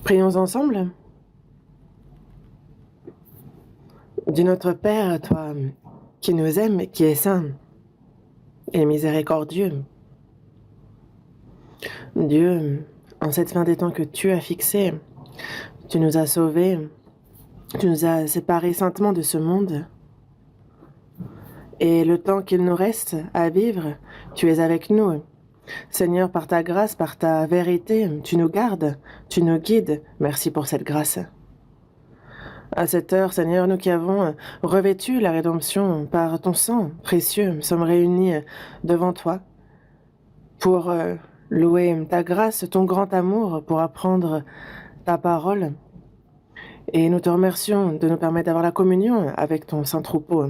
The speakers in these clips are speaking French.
Prions ensemble. Du Notre Père, toi qui nous aimes, qui es saint et miséricordieux. Dieu, en cette fin des temps que tu as fixée, tu nous as sauvés, tu nous as séparés saintement de ce monde. Et le temps qu'il nous reste à vivre, tu es avec nous. Seigneur, par ta grâce, par ta vérité, tu nous gardes, tu nous guides. Merci pour cette grâce. À cette heure, Seigneur, nous qui avons revêtu la rédemption par ton sang précieux, sommes réunis devant toi pour louer ta grâce, ton grand amour, pour apprendre ta parole. Et nous te remercions de nous permettre d'avoir la communion avec ton saint troupeau.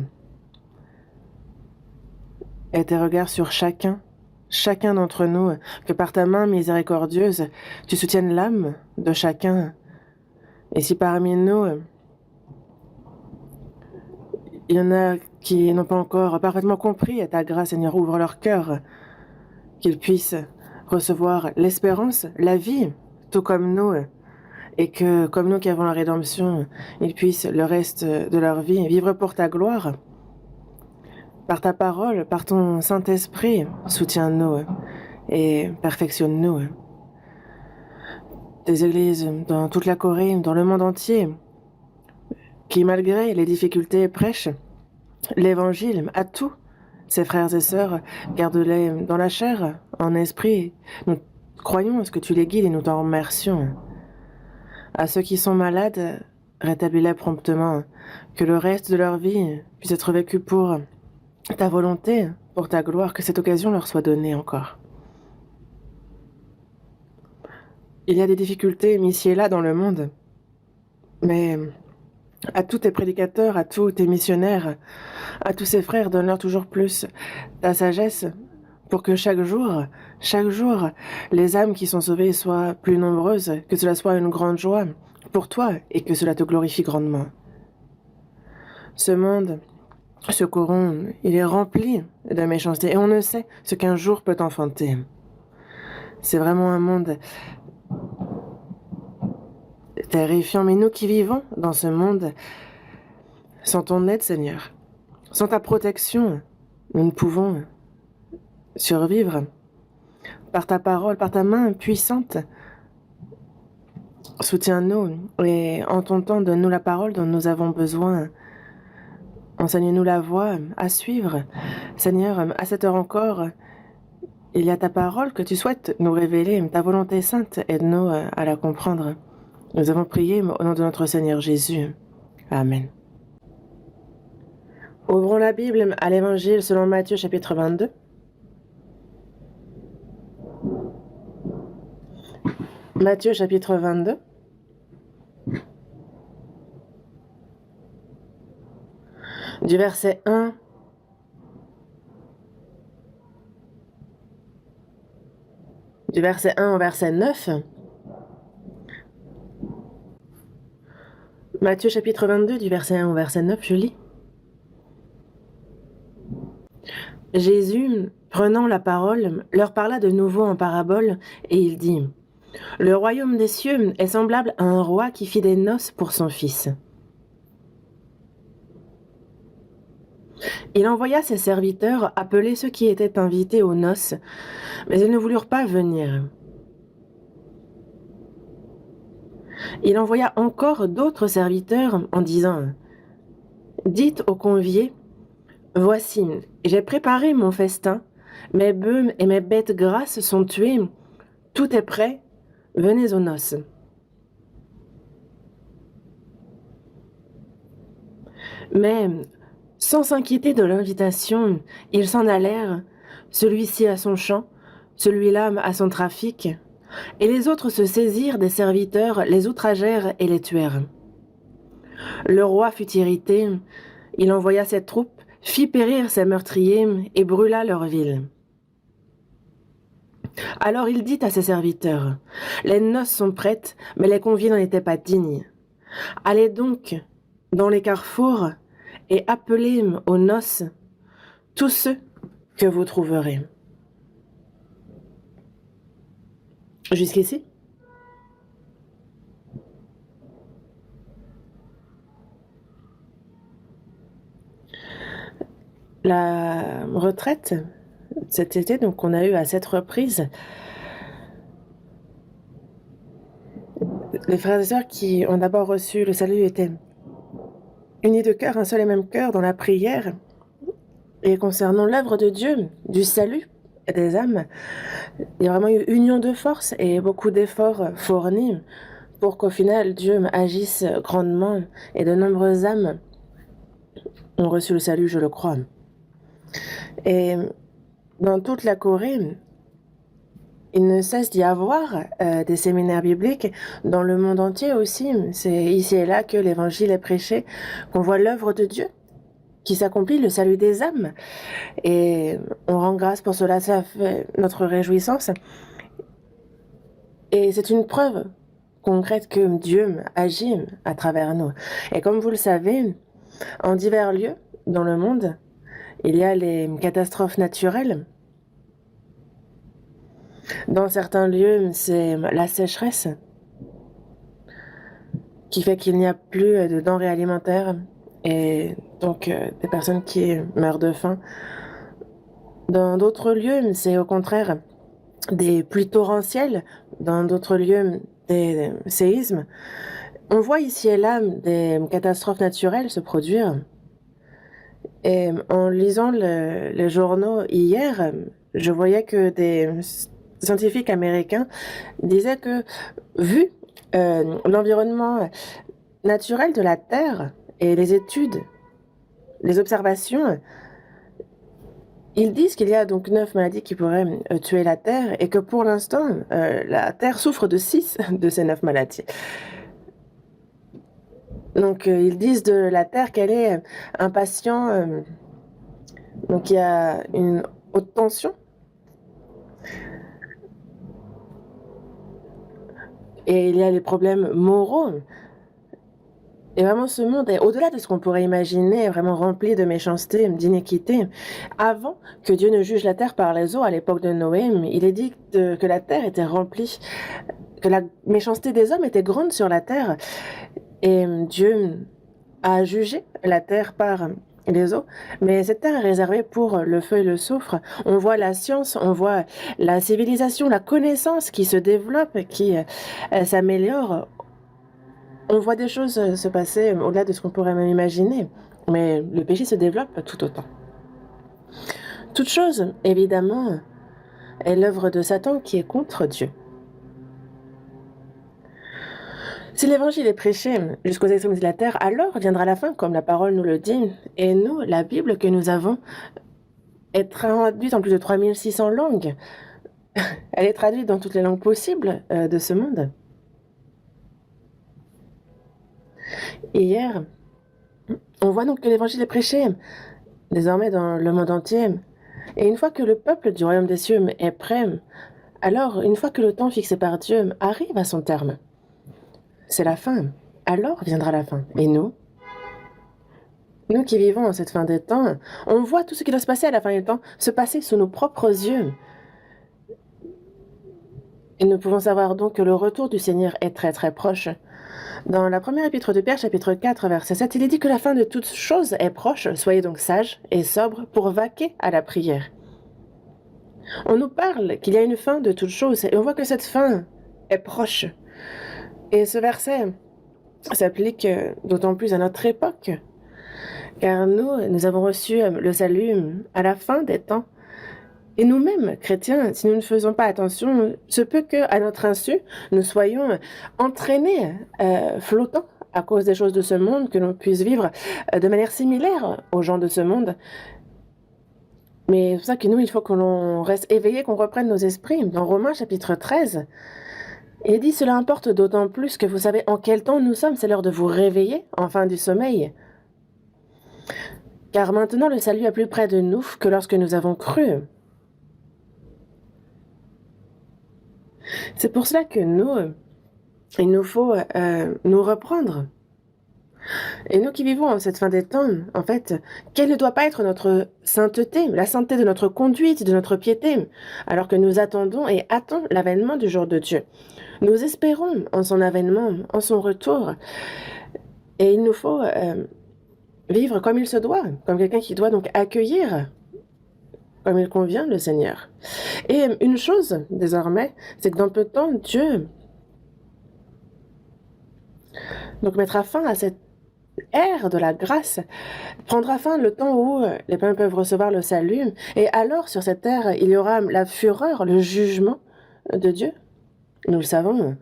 Et tes regards sur chacun d'entre nous, que par ta main miséricordieuse, tu soutiennes l'âme de chacun. Et si parmi nous, il y en a qui n'ont pas encore parfaitement compris ta grâce, Seigneur, ouvre leur cœur, qu'ils puissent recevoir l'espérance, la vie, tout comme nous, et que, comme nous qui avons la rédemption, ils puissent le reste de leur vie vivre pour ta gloire. Par ta parole, par ton Saint-Esprit, soutiens-nous et perfectionne-nous. Des églises dans toute la Corée, dans le monde entier, qui, malgré les difficultés, prêchent l'Évangile à tous ces frères et sœurs, garde-les dans la chair, en esprit. Nous croyons à ce que tu les guides et nous t'en remercions. À ceux qui sont malades, rétablis-les promptement, que le reste de leur vie puisse être vécu pour ta volonté, pour ta gloire, que cette occasion leur soit donnée encore. Il y a des difficultés ici et là dans le monde, mais à tous tes prédicateurs, à tous tes missionnaires, à tous ces frères, donne-leur toujours plus ta sagesse pour que chaque jour, les âmes qui sont sauvées soient plus nombreuses, que cela soit une grande joie pour toi et que cela te glorifie grandement. Ce monde se corrompt, il est rempli de méchanceté et on ne sait ce qu'un jour peut enfanter. C'est vraiment un monde terrifiant, mais nous qui vivons dans ce monde, sans ton aide, Seigneur, sans ta protection, nous ne pouvons survivre. Par ta parole, par ta main puissante, soutiens-nous et en ton temps, donne-nous la parole dont nous avons besoin. Enseigne-nous la voie à suivre. Seigneur, à cette heure encore, il y a ta parole que tu souhaites nous révéler, ta volonté sainte, aide-nous à la comprendre. Nous avons prié au nom de notre Seigneur Jésus. Amen. Ouvrons la Bible à l'Évangile selon Matthieu chapitre 22. Matthieu chapitre 22. Du verset 1 au verset 9. Matthieu chapitre 22, du verset 1 au verset 9, je lis. Jésus, prenant la parole, leur parla de nouveau en parabole, et il dit, « Le royaume des cieux est semblable à un roi qui fit des noces pour son fils. Il envoya ses serviteurs appeler ceux qui étaient invités aux noces, mais ils ne voulurent pas venir. Il envoya encore d'autres serviteurs en disant, « Dites aux conviés, voici, j'ai préparé mon festin, mes bœufs et mes bêtes grasses sont tués, tout est prêt, venez aux noces. » Mais, sans s'inquiéter de l'invitation, ils s'en allèrent, celui-ci à son champ, celui-là à son trafic, et les autres se saisirent des serviteurs, les outragèrent et les tuèrent. Le roi fut irrité, il envoya ses troupes, fit périr ses meurtriers et brûla leur ville. Alors il dit à ses serviteurs, « Les noces sont prêtes, mais les conviés n'en étaient pas dignes. Allez donc dans les carrefours et appelez aux noces tous ceux que vous trouverez. » Jusqu'ici? la retraite cet été, donc on a eu à 7 reprises les frères et sœurs qui ont d'abord reçu le salut étaient unis de cœur, un seul et même cœur dans la prière. Et concernant l'œuvre de Dieu, du salut des âmes, il y a vraiment eu union de force et beaucoup d'efforts fournis pour qu'au final Dieu agisse grandement et de nombreuses âmes ont reçu le salut, je le crois. Et dans toute la Corée, il ne cesse d'y avoir des séminaires bibliques dans le monde entier aussi. C'est ici et là que l'évangile est prêché, qu'on voit l'œuvre de Dieu qui s'accomplit, le salut des âmes. Et on rend grâce pour cela, ça fait notre réjouissance. Et c'est une preuve concrète que Dieu agit à travers nous. Et comme vous le savez, en divers lieux dans le monde, il y a les catastrophes naturelles. Dans certains lieux, c'est la sécheresse qui fait qu'il n'y a plus de denrées alimentaires et donc des personnes qui meurent de faim. Dans d'autres lieux, c'est au contraire des pluies torrentielles. Dans d'autres lieux, des séismes. On voit ici et là des catastrophes naturelles se produire. Et en lisant les journaux hier, je voyais que des scientifiques américains disaient que, vu l'environnement naturel de la Terre et les études, les observations, ils disent qu'il y a donc 9 maladies qui pourraient tuer la Terre et que pour l'instant, la Terre souffre de 6 de ces 9 maladies. Donc, ils disent de la Terre qu'elle est un patient, donc il y a une haute tension. Et il y a les problèmes moraux. Et vraiment, ce monde est au-delà de ce qu'on pourrait imaginer, vraiment rempli de méchanceté, d'iniquité. Avant que Dieu ne juge la terre par les eaux, à l'époque de Noé, il est dit que la terre était remplie, que la méchanceté des hommes était grande sur la terre. Et Dieu a jugé la terre par les eaux, mais cette terre est réservée pour le feu et le soufre. On voit la science, on voit la civilisation, la connaissance qui se développe, qui s'améliore. On voit des choses se passer au-delà de ce qu'on pourrait même imaginer, mais le péché se développe tout autant. Toute chose, évidemment, est l'œuvre de Satan qui est contre Dieu. Si l'évangile est prêché jusqu'aux extrémités de la terre, alors viendra la fin, comme la parole nous le dit. Et nous, la Bible que nous avons est traduite en plus de 3600 langues. Elle est traduite dans toutes les langues possibles de ce monde. Hier, on voit donc que l'évangile est prêché désormais dans le monde entier. Et une fois que le peuple du royaume des cieux est prêt, alors, une fois que le temps fixé par Dieu arrive à son terme, c'est la fin. Alors viendra la fin. Et nous qui vivons en cette fin des temps, on voit tout ce qui doit se passer à la fin des temps se passer sous nos propres yeux. Et nous pouvons savoir donc que le retour du Seigneur est très très proche. Dans la première épître de Pierre, chapitre 4, verset 7, il est dit que la fin de toutes choses est proche. Soyez donc sages et sobres pour vaquer à la prière. On nous parle qu'il y a une fin de toutes choses et on voit que cette fin est proche. Et ce verset s'applique d'autant plus à notre époque, car nous avons reçu le salut à la fin des temps. Et nous-mêmes, chrétiens, si nous ne faisons pas attention, se peut qu'à notre insu, nous soyons entraînés, flottants, à cause des choses de ce monde, que l'on puisse vivre de manière similaire aux gens de ce monde. Mais c'est pour ça que nous, il faut que l'on reste éveillés, qu'on reprenne nos esprits. Dans Romains chapitre 13, il dit « Cela importe d'autant plus que vous savez en quel temps nous sommes, c'est l'heure de vous réveiller, enfin du sommeil. Car maintenant le salut est plus près de nous que lorsque nous avons cru. » C'est pour cela que il nous faut nous reprendre. Et nous qui vivons en cette fin des temps, en fait, quelle ne doit pas être notre sainteté, la sainteté de notre conduite, de notre piété, alors que nous attendons et hâtons l'avènement du jour de Dieu. Nous espérons en son avènement, en son retour. Et il nous faut vivre comme il se doit, comme quelqu'un qui doit donc accueillir comme il convient le Seigneur. Et une chose, désormais, c'est que dans peu de temps, Dieu donc mettra fin à cette ère de la grâce, prendra fin le temps où les peuples peuvent recevoir le salut, et alors sur cette ère, il y aura la fureur, le jugement de Dieu. Nous le savons.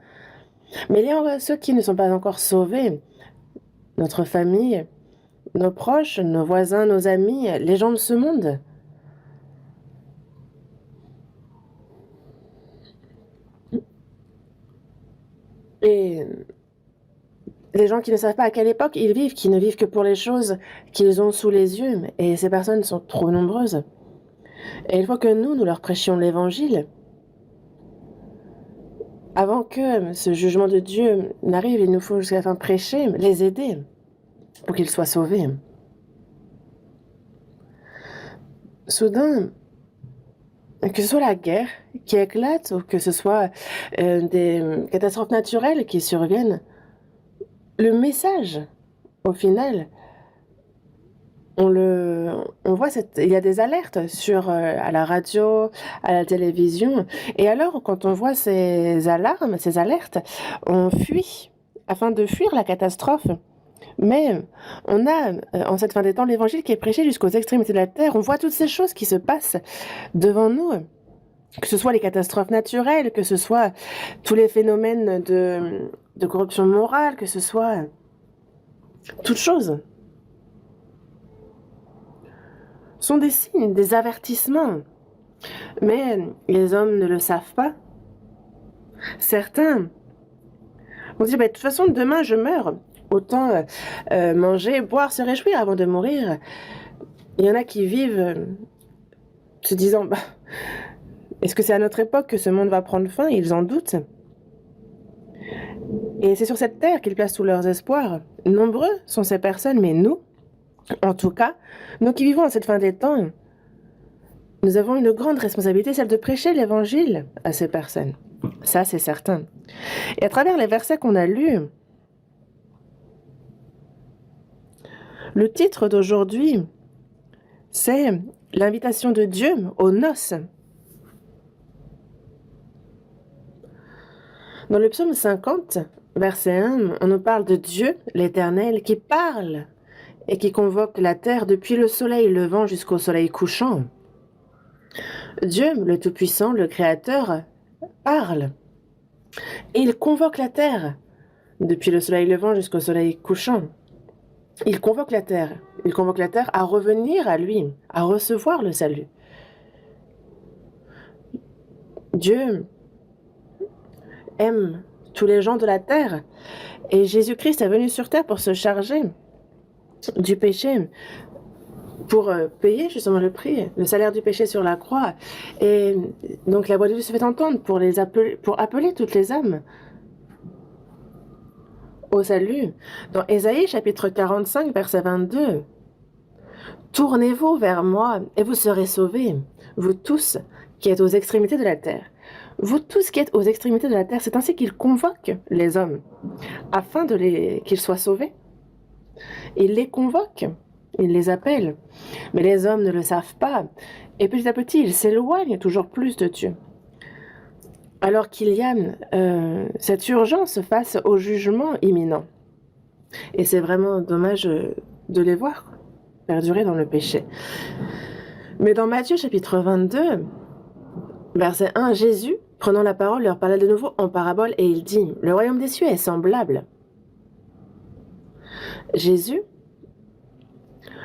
Mais il y a ceux qui ne sont pas encore sauvés, notre famille, nos proches, nos voisins, nos amis, les gens de ce monde. Et les gens qui ne savent pas à quelle époque ils vivent, qui ne vivent que pour les choses qu'ils ont sous les yeux, et ces personnes sont trop nombreuses. Et il faut que nous leur prêchions l'Évangile. Avant que ce jugement de Dieu n'arrive, il nous faut jusqu'à la fin prêcher, les aider, pour qu'ils soient sauvés. Soudain, que ce soit la guerre qui éclate, ou que ce soit des catastrophes naturelles qui surviennent, le message, au final, on voit il y a des alertes à la radio, à la télévision. Et alors, quand on voit ces alarmes, ces alertes, on fuit afin de fuir la catastrophe. Mais on a, en cette fin des temps, l'évangile qui est prêché jusqu'aux extrémités de la terre. On voit toutes ces choses qui se passent devant nous, que ce soit les catastrophes naturelles, que ce soit tous les phénomènes de corruption morale, que ce soit toutes choses. Sont des signes, des avertissements. Mais les hommes ne le savent pas. Certains vont dire, de toute façon, demain je meurs. Autant manger, boire, se réjouir avant de mourir. Il y en a qui vivent se disant, est-ce que c'est à notre époque que ce monde va prendre fin? Ils en doutent. Et c'est sur cette terre qu'ils placent tous leurs espoirs. Nombreux sont ces personnes, mais nous, en tout cas, nous qui vivons en cette fin des temps, nous avons une grande responsabilité, celle de prêcher l'Évangile à ces personnes. Ça, c'est certain. Et à travers les versets qu'on a lus, le titre d'aujourd'hui, c'est l'invitation de Dieu aux noces. Dans le psaume 50, verset 1, on nous parle de Dieu, l'Éternel, qui parle et qui convoque la terre depuis le soleil levant jusqu'au soleil couchant. Dieu, le Tout-Puissant, le Créateur, parle. Et il convoque la terre depuis le soleil levant jusqu'au soleil couchant. Il convoque la terre. Il convoque la terre à revenir à lui, à recevoir le salut. Dieu aime tous les gens de la terre. Et Jésus-Christ est venu sur terre pour se charger du péché, pour payer justement le prix, le salaire du péché sur la croix. Et donc la voix de Dieu se fait entendre pour appeler toutes les âmes au salut. Dans Ésaïe chapitre 45, verset 22, « Tournez-vous vers moi et vous serez sauvés, vous tous qui êtes aux extrémités de la terre. » Vous tous qui êtes aux extrémités de la terre, c'est ainsi qu'il convoque les hommes, afin qu'ils soient sauvés. Il les convoque, il les appelle. Mais les hommes ne le savent pas. Et petit à petit, ils s'éloignent toujours plus de Dieu. Alors qu'il y a cette urgence face au jugement imminent. Et c'est vraiment dommage de les voir perdurer dans le péché. Mais dans Matthieu chapitre 22, verset 1, Jésus, prenant la parole, leur parlait de nouveau en parabole et il dit, « Le royaume des cieux est semblable. » Jésus,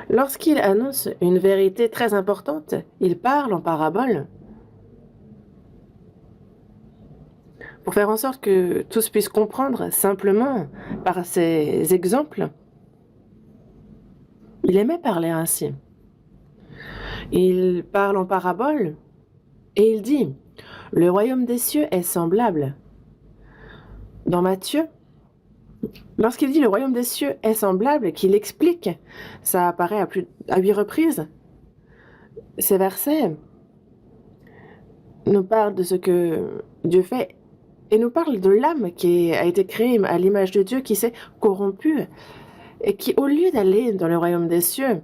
lorsqu'il annonce une vérité très importante, il parle en parabole pour faire en sorte que tous puissent comprendre simplement par ses exemples. Il aimait parler ainsi. Il parle en parabole et il dit, « Le royaume des cieux est semblable. » Dans Matthieu, lorsqu'il dit « le royaume des cieux est semblable », qu'il explique, ça apparaît à 8 reprises, ces versets nous parlent de ce que Dieu fait et nous parlent de l'âme qui a été créée à l'image de Dieu, qui s'est corrompue. et qui, au lieu d'aller dans le royaume des cieux,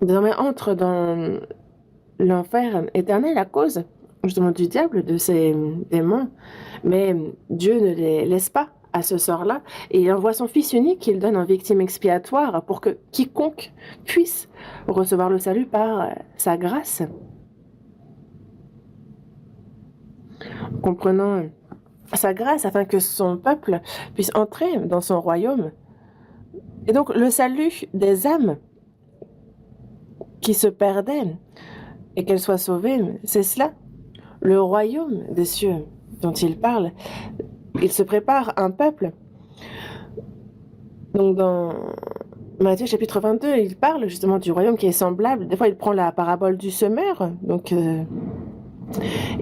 désormais entre dans l'enfer éternel à cause justement du diable, de ses démons. Mais Dieu ne les laisse pas à ce sort-là, et il envoie son Fils unique qu'il donne en victime expiatoire pour que quiconque puisse recevoir le salut par sa grâce. Comprenant sa grâce afin que son peuple puisse entrer dans son royaume. Et donc le salut des âmes qui se perdaient et qu'elles soient sauvées, c'est cela, le royaume des cieux dont il parle. Il se prépare un peuple. Donc dans Matthieu chapitre 22, il parle justement du royaume qui est semblable. Des fois, il prend la parabole du semeur. Donc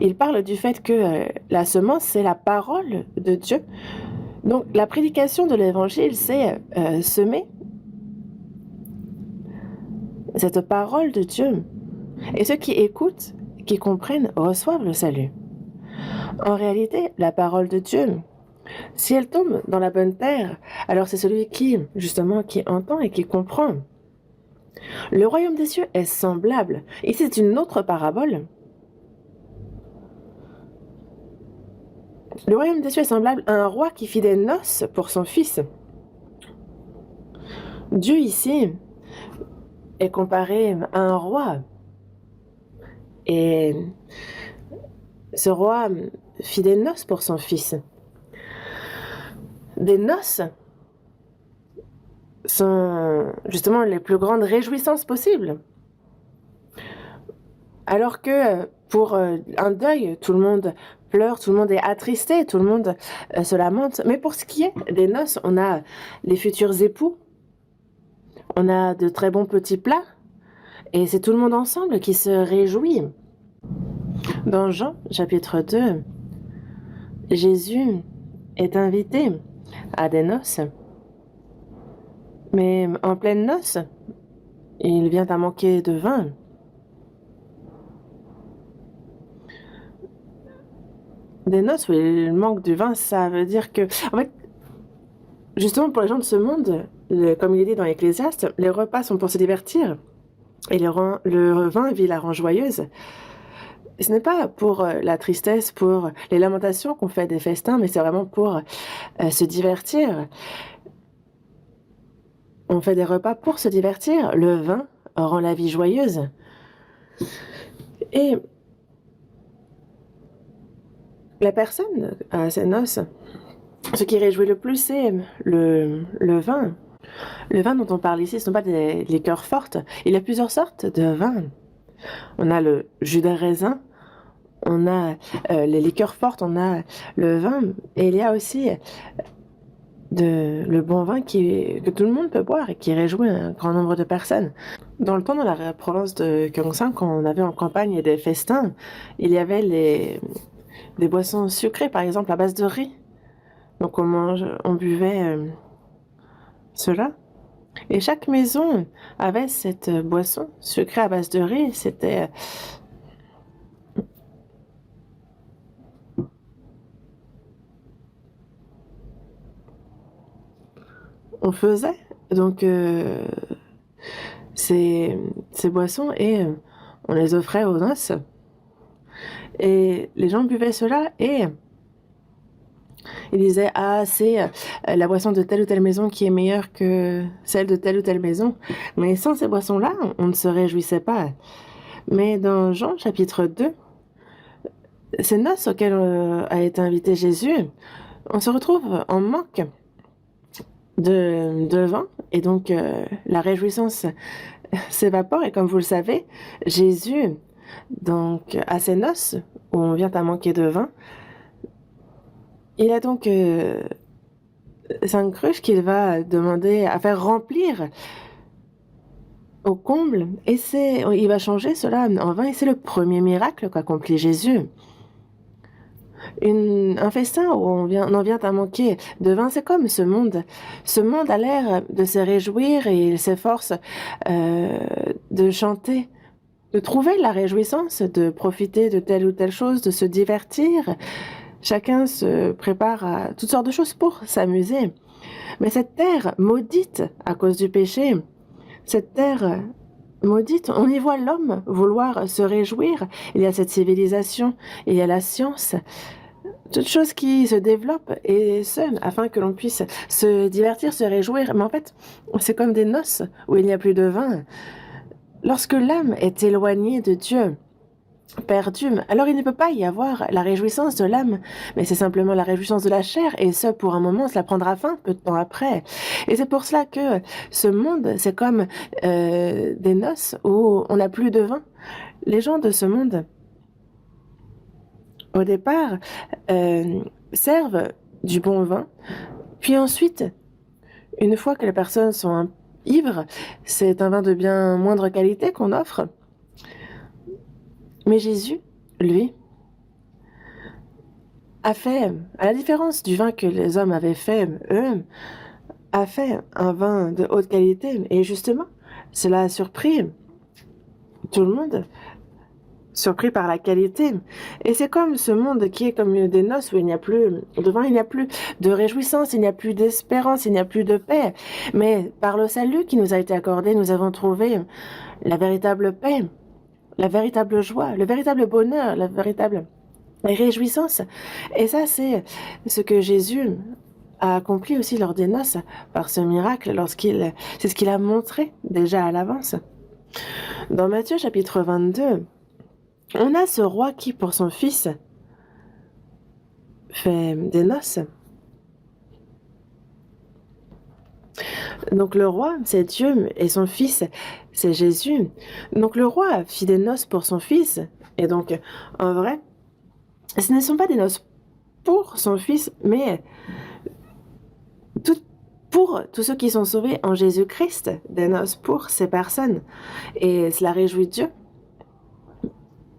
il parle du fait que la semence, c'est la parole de Dieu. Donc la prédication de l'évangile, c'est semer cette parole de Dieu. Et ceux qui écoutent, qui comprennent, reçoivent le salut. En réalité, la parole de Dieu, si elle tombe dans la bonne terre, alors c'est celui qui, justement, qui entend et qui comprend. Le royaume des cieux est semblable. Ici, c'est une autre parabole. Le royaume des cieux est semblable à un roi qui fit des noces pour son fils. Dieu, ici, est comparé à un roi. Et ce roi fit des noces pour son fils. Des noces sont justement les plus grandes réjouissances possibles. Alors que pour un deuil, tout le monde pleure, tout le monde est attristé, tout le monde se lamente. Mais pour ce qui est des noces, on a les futurs époux, on a de très bons petits plats, et c'est tout le monde ensemble qui se réjouit. Dans Jean, chapitre 2, Jésus est invité à des noces, mais en pleine noce, il vient à manquer de vin. Des noces où il manque du vin, ça veut dire que, en fait, justement pour les gens de ce monde, comme il est dit dans l'Ecclésiaste, les repas sont pour se divertir, et le vin vit la rend joyeuse. Et ce n'est pas pour la tristesse, pour les lamentations qu'on fait des festins, mais c'est vraiment pour se divertir. On fait des repas pour se divertir. Le vin rend la vie joyeuse. Et la personne à ces noces, ce qui réjouit le plus, c'est le vin. Le vin dont on parle ici, ce ne sont pas des liqueurs fortes. Il y a plusieurs sortes de vins. On a le jus de raisin, on a les liqueurs fortes, on a le vin, et il y a aussi le bon vin que tout le monde peut boire et qui réjouit un grand nombre de personnes. Dans le temps, dans la province de Gyeongsang, quand on avait en campagne des festins, il y avait des boissons sucrées, par exemple à base de riz. Donc on buvait cela. Et chaque maison avait cette boisson sucrée à base de riz. C'était on faisait donc ces boissons et on les offrait aux noces. Et les gens buvaient cela et ils disaient « Ah, c'est la boisson de telle ou telle maison qui est meilleure que celle de telle ou telle maison. » Mais sans ces boissons-là, on ne se réjouissait pas. Mais dans Jean, chapitre 2, ces noces auxquelles a été invité Jésus, on se retrouve en manque de vin. Et donc, la réjouissance s'évapore. Et comme vous le savez, Jésus, donc, à ces noces, où on vient à manquer de vin, il a donc 5 cruches qu'il va demander à faire remplir au comble. Et il va changer cela en vin. Et c'est le premier miracle qu'accomplit Jésus. Un festin où on en vient à manquer de vin, c'est comme ce monde. Ce monde a l'air de se réjouir et il s'efforce de chanter, de trouver la réjouissance, de profiter de telle ou telle chose, de se divertir. Chacun se prépare à toutes sortes de choses pour s'amuser. Mais cette terre maudite à cause du péché, cette terre maudite, on y voit l'homme vouloir se réjouir. Il y a cette civilisation, il y a la science, toutes choses qui se développent et ce, afin que l'on puisse se divertir, se réjouir. Mais en fait, c'est comme des noces où il n'y a plus de vin. Lorsque l'âme est éloignée de Dieu, perdue, alors il ne peut pas y avoir la réjouissance de l'âme, mais c'est simplement la réjouissance de la chair, et ce, pour un moment, cela prendra fin peu de temps après. Et c'est pour cela que ce monde, c'est comme des noces où on n'a plus de vin. Les gens de ce monde, au départ, servent du bon vin, puis ensuite, une fois que les personnes sont ivres, c'est un vin de bien moindre qualité qu'on offre. Mais Jésus, lui, a fait, à la différence du vin que les hommes avaient fait, eux, a fait un vin de haute qualité. Et justement, cela a surpris tout le monde, surpris par la qualité. Et c'est comme ce monde qui est comme des noces où il n'y a plus de vin, il n'y a plus de réjouissance, il n'y a plus d'espérance, il n'y a plus de paix. Mais par le salut qui nous a été accordé, nous avons trouvé la véritable paix, la véritable joie, le véritable bonheur, la véritable réjouissance. Et ça, c'est ce que Jésus a accompli aussi lors des noces par ce miracle, c'est ce qu'il a montré déjà à l'avance. Dans Matthieu chapitre 22, on a ce roi qui, pour son fils, fait des noces. Donc le roi, c'est Dieu, et son fils, c'est Jésus. Donc le roi fit des noces pour son fils, et donc, en vrai, ce ne sont pas des noces pour son fils, mais pour tous ceux qui sont sauvés en Jésus-Christ, des noces pour ces personnes. Et cela réjouit Dieu.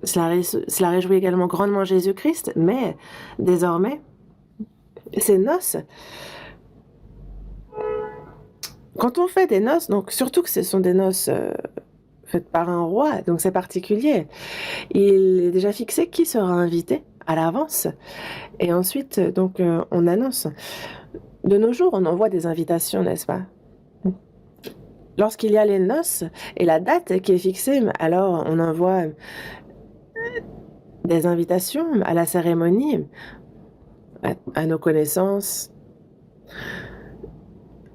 Cela réjouit également grandement Jésus-Christ, mais désormais, ces noces, quand on fait des noces, donc surtout que ce sont des noces faites par un roi, donc c'est particulier, il est déjà fixé qui sera invité à l'avance. Et ensuite, donc, on annonce. De nos jours, on envoie des invitations, n'est-ce pas? Lorsqu'il y a les noces et la date qui est fixée, alors on envoie des invitations à la cérémonie, à nos connaissances.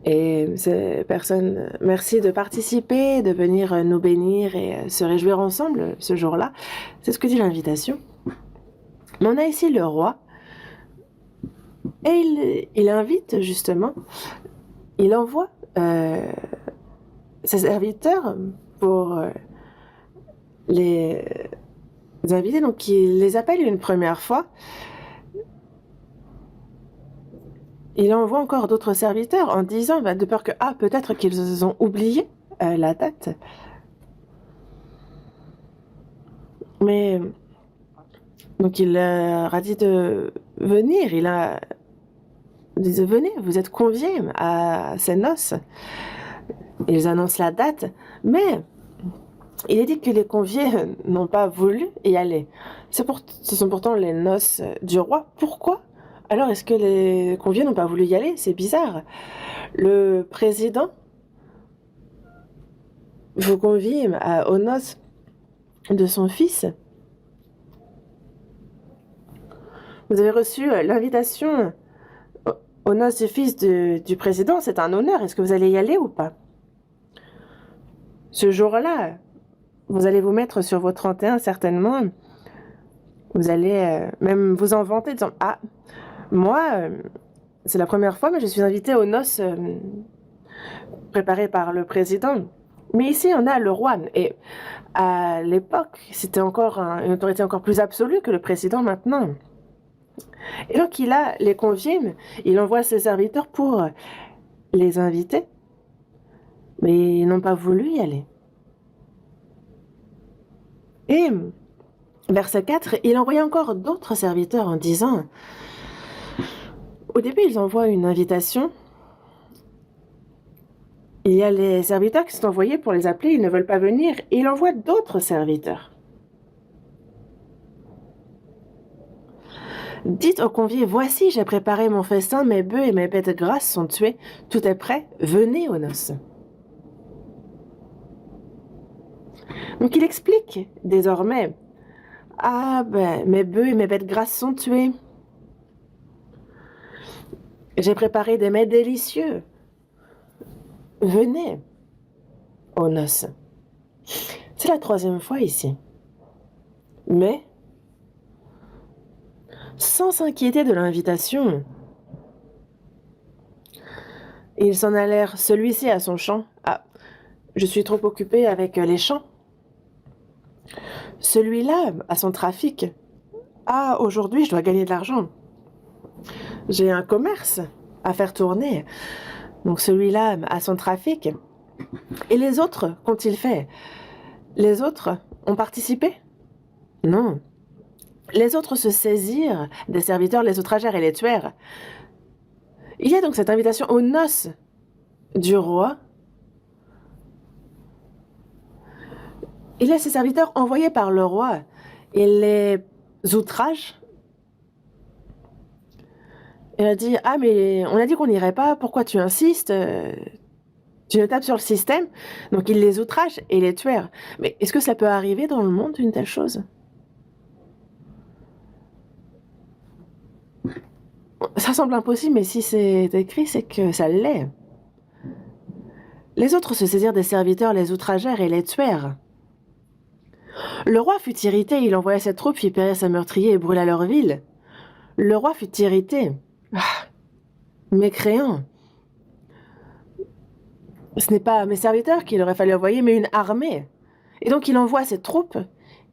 Et ces personnes, merci de participer, de venir nous bénir et se réjouir ensemble ce jour-là. C'est ce que dit l'invitation. Mais on a ici le roi, et il invite justement, il envoie ses serviteurs pour les inviter. Donc il les appelle une première fois. Il envoie encore d'autres serviteurs en disant, de peur que, peut-être qu'ils ont oublié la date. Mais, donc il leur a dit de venir, il a dit, venez, vous êtes conviés à ces noces. Ils annoncent la date, mais il est dit que les conviés n'ont pas voulu y aller. Ce sont pourtant les noces du roi. Pourquoi ? Alors, est-ce que les conviés n'ont pas voulu y aller? C'est bizarre. Le président vous convie aux noces de son fils. Vous avez reçu l'invitation aux noces du fils du président. C'est un honneur. Est-ce que vous allez y aller ou pas? Ce jour-là, vous allez vous mettre sur vos 31 certainement. Vous allez même vous en vanter, disant « Ah, moi, c'est la première fois, mais je suis invitée aux noces préparées par le président. » Mais ici, on a le roi. Et à l'époque, c'était encore une autorité encore plus absolue que le président maintenant. Et donc, il a les conviés, il envoie ses serviteurs pour les inviter. Mais ils n'ont pas voulu y aller. Et verset 4, il envoie encore d'autres serviteurs en disant, au début, ils envoient une invitation. Il y a les serviteurs qui sont envoyés pour les appeler, ils ne veulent pas venir. Et il envoie d'autres serviteurs. Dites aux conviés, voici, j'ai préparé mon festin, mes bœufs et mes bêtes grasses sont tués, tout est prêt, venez aux noces. Donc il explique désormais, ah ben, mes bœufs et mes bêtes grasses sont tués. J'ai préparé des mets délicieux. Venez aux noces. C'est la 3e fois ici. Mais, sans s'inquiéter de l'invitation, ils s'en allèrent, celui-ci à son champ. Ah, je suis trop occupé avec les champs. Celui-là à son trafic. Ah, aujourd'hui, je dois gagner de l'argent. J'ai un commerce à faire tourner. Donc celui-là a son trafic. Et les autres, qu'ont-ils fait? Les autres ont participé? Non. Les autres se saisirent des serviteurs, les outragèrent et les tuèrent. Il y a donc cette invitation aux noces du roi. Il y a ces serviteurs envoyés par le roi. Il les outrage. Il a dit, ah mais on a dit qu'on n'irait pas, pourquoi tu insistes? Tu ne tapes sur le système. Donc il les outrage et les tuèrent. Mais est-ce que ça peut arriver dans le monde, une telle chose? Ça semble impossible, mais si c'est écrit, c'est que ça l'est. Les autres se saisirent des serviteurs, les outragèrent et les tuèrent. Le roi fut irrité, il envoya ses troupes, fit périr ses meurtriers et brûla leur ville. Le roi fut irrité. Ah, mécréant. Ce n'est pas mes serviteurs qu'il aurait fallu envoyer, mais une armée. Et donc il envoie ses troupes,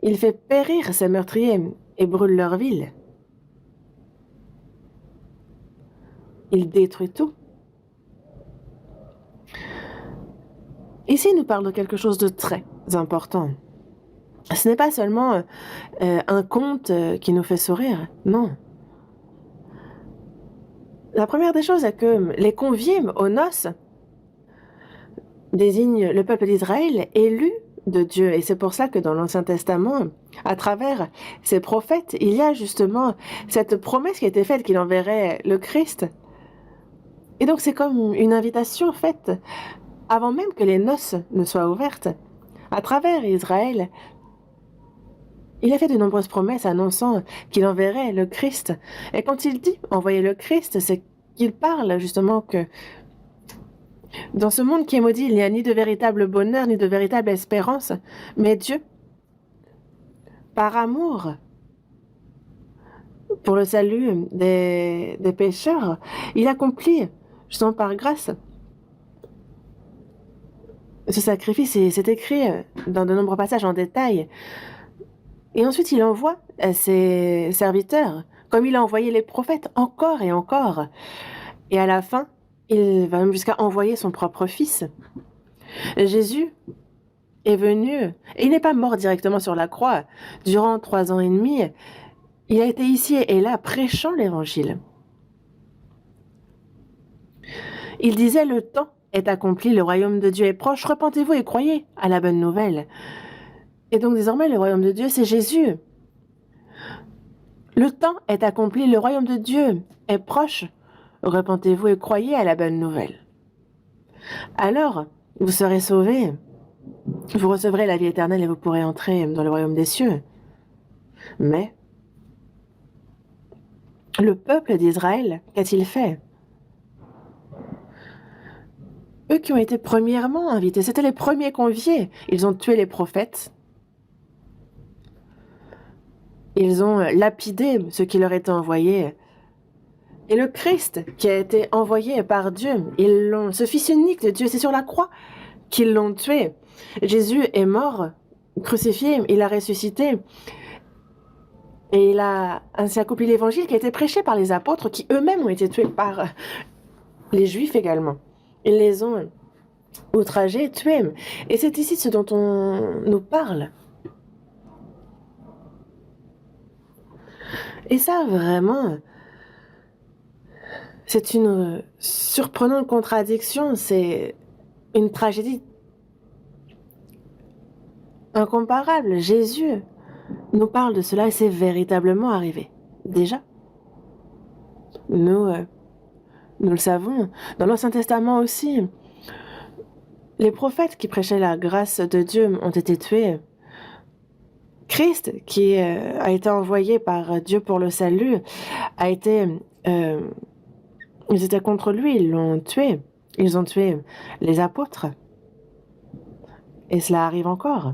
il fait périr ses meurtriers et brûle leur ville. Il détruit tout. Ici, il nous parle de quelque chose de très important. Ce n'est pas seulement un conte qui nous fait sourire, non. La première des choses est que les conviés aux noces désignent le peuple d'Israël élu de Dieu. Et c'est pour ça que dans l'Ancien Testament, à travers ces prophètes, il y a justement cette promesse qui a été faite qu'il enverrait le Christ. Et donc c'est comme une invitation faite avant même que les noces ne soient ouvertes. À travers Israël, il a fait de nombreuses promesses annonçant qu'il enverrait le Christ. Et quand il dit envoyer le Christ, c'est qu'il parle justement que dans ce monde qui est maudit, il n'y a ni de véritable bonheur, ni de véritable espérance. Mais Dieu, par amour, pour le salut des pécheurs, il accomplit, justement par grâce, ce sacrifice. Et c'est écrit dans de nombreux passages en détail. Et ensuite, il envoie ses serviteurs, comme il a envoyé les prophètes, encore et encore. Et à la fin, il va même jusqu'à envoyer son propre fils. Jésus est venu, et il n'est pas mort directement sur la croix. Durant 3 ans et demi, il a été ici et là prêchant l'évangile. Il disait, le temps est accompli, le royaume de Dieu est proche, repentez-vous et croyez à la bonne nouvelle. Et donc désormais, le royaume de Dieu, c'est Jésus. Le temps est accompli, le royaume de Dieu est proche. Repentez-vous et croyez à la bonne nouvelle. Alors, vous serez sauvés. Vous recevrez la vie éternelle et vous pourrez entrer dans le royaume des cieux. Mais, le peuple d'Israël, qu'a-t-il fait? Eux qui ont été premièrement invités, c'étaient les premiers conviés. Ils ont tué les prophètes. Ils ont lapidé ce qui leur était envoyé. Et le Christ qui a été envoyé par Dieu, ce Fils unique de Dieu, c'est sur la croix qu'ils l'ont tué. Jésus est mort, crucifié, il a ressuscité. Et il a ainsi accompli l'évangile qui a été prêché par les apôtres qui eux-mêmes ont été tués par les Juifs également. Ils les ont outragés, tués. Et c'est ici ce dont on nous parle. Et ça, vraiment, c'est une surprenante contradiction, c'est une tragédie incomparable. Jésus nous parle de cela et c'est véritablement arrivé. Déjà. Nous, nous le savons. Dans l'Ancien Testament aussi, les prophètes qui prêchaient la grâce de Dieu ont été tués. Christ, qui a été envoyé par Dieu pour le salut, a été... ils étaient contre lui, ils l'ont tué. Ils ont tué les apôtres. Et cela arrive encore.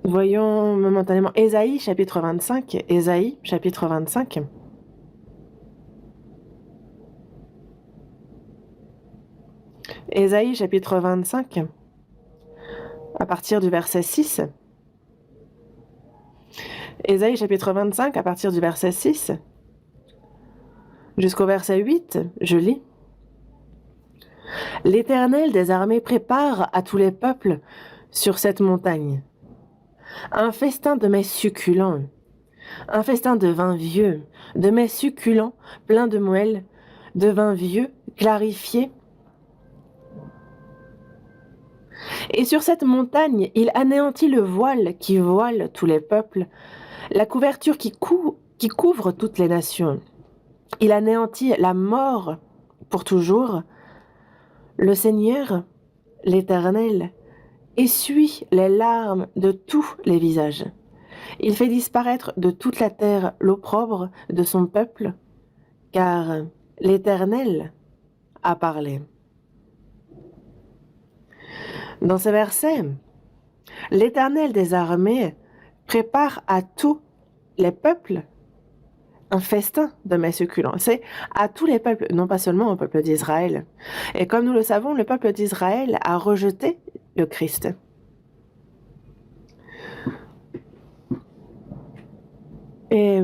Voyons momentanément Ésaïe, chapitre 25. Ésaïe, chapitre 25. Ésaïe, chapitre 25, à partir du verset 6. Ésaïe, chapitre 25, à partir du verset 6 jusqu'au verset 8, je lis. L'Éternel des armées prépare à tous les peuples sur cette montagne un festin de mets succulents, un festin de vin vieux, de mets succulents, pleins de moelle, de vin vieux, clarifié. Et sur cette montagne, il anéantit le voile qui voile tous les peuples, la couverture qui couvre toutes les nations. Il anéantit la mort pour toujours. Le Seigneur, l'Éternel, essuie les larmes de tous les visages. Il fait disparaître de toute la terre l'opprobre de son peuple, car l'Éternel a parlé. Dans ce verset, l'Éternel des armées prépare à tous les peuples un festin de mets succulents. C'est à tous les peuples, non pas seulement au peuple d'Israël. Et comme nous le savons, le peuple d'Israël a rejeté le Christ. Et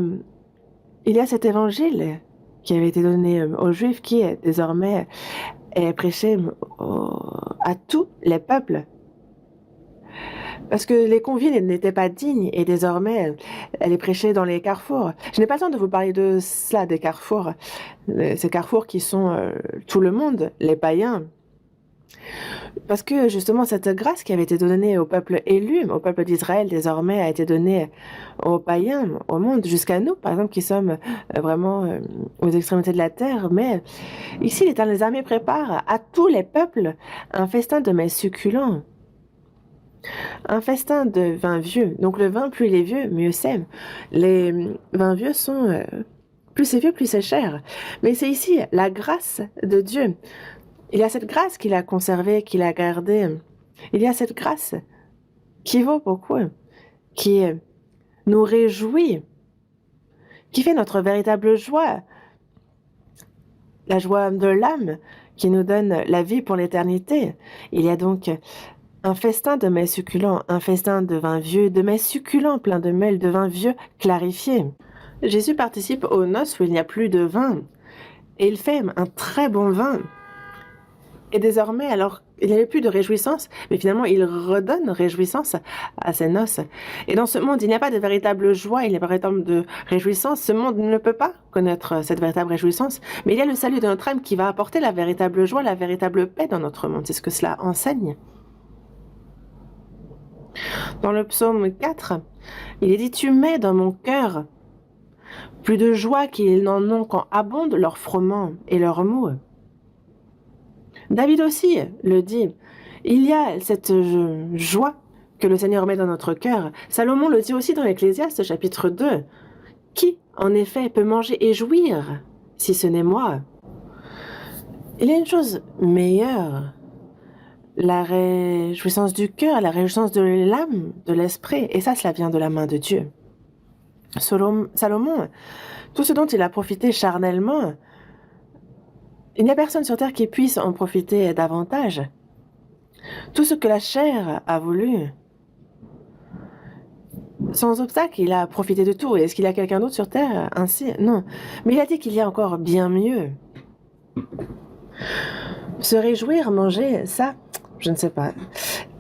il y a cet évangile qui avait été donné aux Juifs qui désormais est prêché à tous les peuples. Parce que les convives n'étaient pas dignes et désormais, elle est prêchée dans les carrefours. Je n'ai pas le temps de vous parler de cela, des carrefours. Ces carrefours qui sont tout le monde, les païens. Parce que justement, cette grâce qui avait été donnée au peuple élu, au peuple d'Israël, désormais a été donnée aux païens, au monde, jusqu'à nous, par exemple, qui sommes vraiment aux extrémités de la terre. Mais ici, l'Éternel des armées prépare à tous les peuples un festin de mets succulents. Un festin de vin vieux. Donc le vin, plus il est vieux, mieux c'est. Les vins vieux sont... plus c'est vieux, plus c'est cher. Mais c'est ici la grâce de Dieu. Il y a cette grâce qu'il a conservée, qu'il a gardée. Il y a cette grâce qui vaut beaucoup, qui nous réjouit, qui fait notre véritable joie. La joie de l'âme qui nous donne la vie pour l'éternité. Il y a donc un festin de mets succulents, un festin de vin vieux, de mets succulents pleins de miel, de vin vieux clarifié. Jésus participe aux noces où il n'y a plus de vin. Et il fait un très bon vin. Et désormais, alors, il n'y avait plus de réjouissance, mais finalement, il redonne réjouissance à ces noces. Et dans ce monde, il n'y a pas de véritable joie, il n'y a pas de véritable réjouissance. Ce monde ne peut pas connaître cette véritable réjouissance, mais il y a le salut de notre âme qui va apporter la véritable joie, la véritable paix dans notre monde. C'est ce que cela enseigne. Dans le psaume 4, il est dit « Tu mets dans mon cœur plus de joie qu'ils n'en ont quand abondent leurs froment et leurs mou. » David aussi le dit. Il y a cette joie que le Seigneur met dans notre cœur. Salomon le dit aussi dans l'Ecclésiaste chapitre 2. Qui, en effet, peut manger et jouir si ce n'est moi? Il y a une chose meilleure. La réjouissance du cœur, la réjouissance de l'âme, de l'esprit. Et ça, cela vient de la main de Dieu. Salomon, tout ce dont il a profité charnellement, il n'y a personne sur terre qui puisse en profiter davantage. Tout ce que la chair a voulu, sans obstacle, il a profité de tout. Est-ce qu'il y a quelqu'un d'autre sur terre ainsi? Non. Mais il a dit qu'il y a encore bien mieux. Se réjouir, manger, ça, je ne sais pas.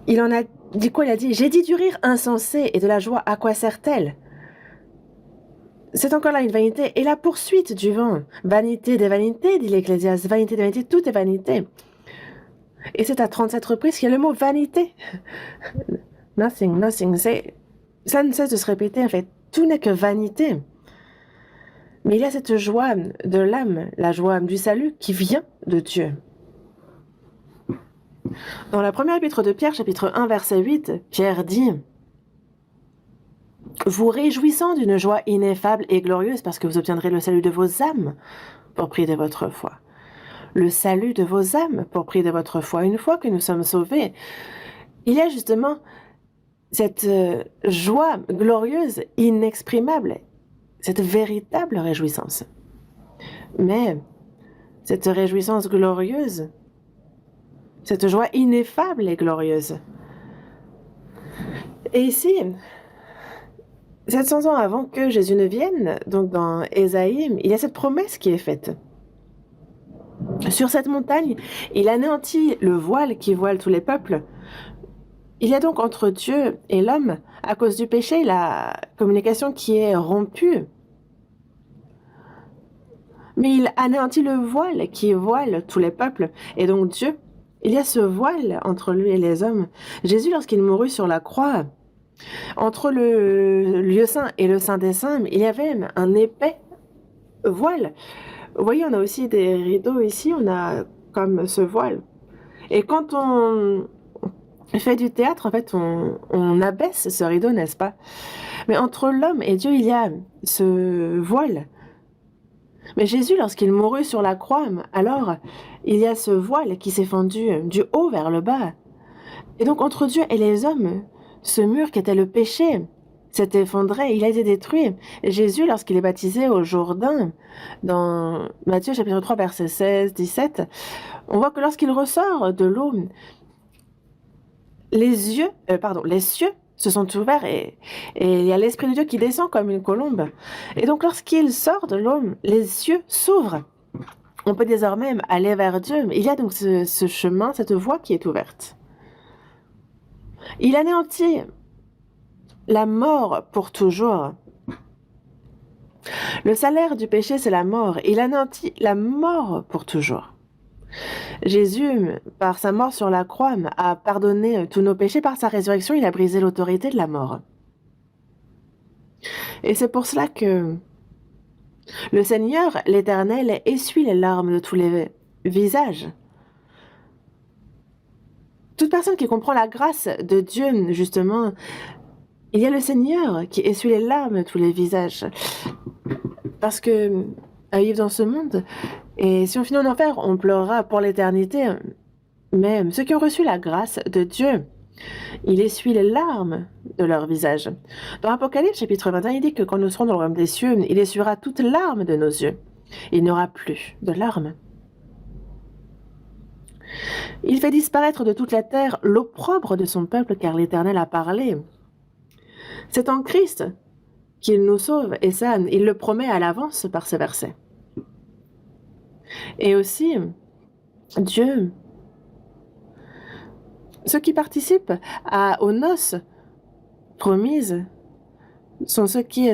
Il en a dit quoi? Il a dit « J'ai dit du rire insensé et de la joie, à quoi sert-elle » C'est encore là une vanité. Et la poursuite du vent. Vanité des vanités, dit l'Ecclésiaste. Vanité des vanités, tout est vanité. Et c'est à 37 reprises qu'il y a le mot vanité. Nothing. Ça ne cesse de se répéter, en fait. tout n'est que vanité. Mais il y a cette joie de l'âme, la joie du salut qui vient de Dieu. Dans la première épître de Pierre, chapitre 1, verset 8, Pierre dit « Vous réjouissant d'une joie ineffable et glorieuse parce que vous obtiendrez le salut de vos âmes pour prier de votre foi. » Le salut de vos âmes pour prier de votre foi. Une fois que nous sommes sauvés, il y a justement cette joie glorieuse, inexprimable, cette véritable réjouissance. Mais cette réjouissance glorieuse, cette joie ineffable et glorieuse. Et ici, 700 ans avant que Jésus ne vienne, donc dans Ésaïe, il y a cette promesse qui est faite. Sur cette montagne, il anéantit le voile qui voile tous les peuples. Il y a donc entre Dieu et l'homme, à cause du péché, la communication qui est rompue. Mais il anéantit le voile qui voile tous les peuples. Et donc Dieu, il y a ce voile entre lui et les hommes. Jésus, lorsqu'il mourut sur la croix, entre le lieu saint et le saint des saints, il y avait un épais voile. Vous voyez, on a aussi des rideaux ici, on a comme ce voile. Et quand on fait du théâtre, en fait, on abaisse ce rideau, n'est-ce pas? Mais entre l'homme et Dieu, il y a ce voile. Mais Jésus, lorsqu'il mourut sur la croix, alors il y a ce voile qui s'est fendu du haut vers le bas. Et donc entre Dieu et les hommes, ce mur qui était le péché s'est effondré, il a été détruit. Et Jésus, lorsqu'il est baptisé au Jourdain, dans Matthieu chapitre 3, verset 16-17, on voit que lorsqu'il ressort de l'eau, les cieux se sont ouverts et il y a l'Esprit de Dieu qui descend comme une colombe. Et donc lorsqu'il sort de l'eau, les cieux s'ouvrent. On peut désormais aller vers Dieu. Il y a donc ce chemin, cette voie qui est ouverte. Il anéantit la mort pour toujours. Le salaire du péché, c'est la mort. Il anéantit la mort pour toujours. Jésus, par sa mort sur la croix, a pardonné tous nos péchés. Par sa résurrection, il a brisé l'autorité de la mort. Et c'est pour cela que le Seigneur, l'Éternel, essuie les larmes de tous les visages. Toute personne qui comprend la grâce de Dieu, justement, il y a le Seigneur qui essuie les larmes de tous les visages. Parce que à vivre dans ce monde, et si on finit en enfer, on pleurera pour l'éternité. Mais ceux qui ont reçu la grâce de Dieu, il essuie les larmes de leur visage. Dans Apocalypse, chapitre 21, il dit que quand nous serons dans le royaume des cieux, il essuiera toutes larmes de nos yeux. Il n'y aura plus de larmes. Il fait disparaître de toute la terre l'opprobre de son peuple, car l'Éternel a parlé. C'est en Christ qu'il nous sauve, et ça, il le promet à l'avance par ce verset. Et aussi, Dieu, ceux qui participent aux noces promises sont ceux qui,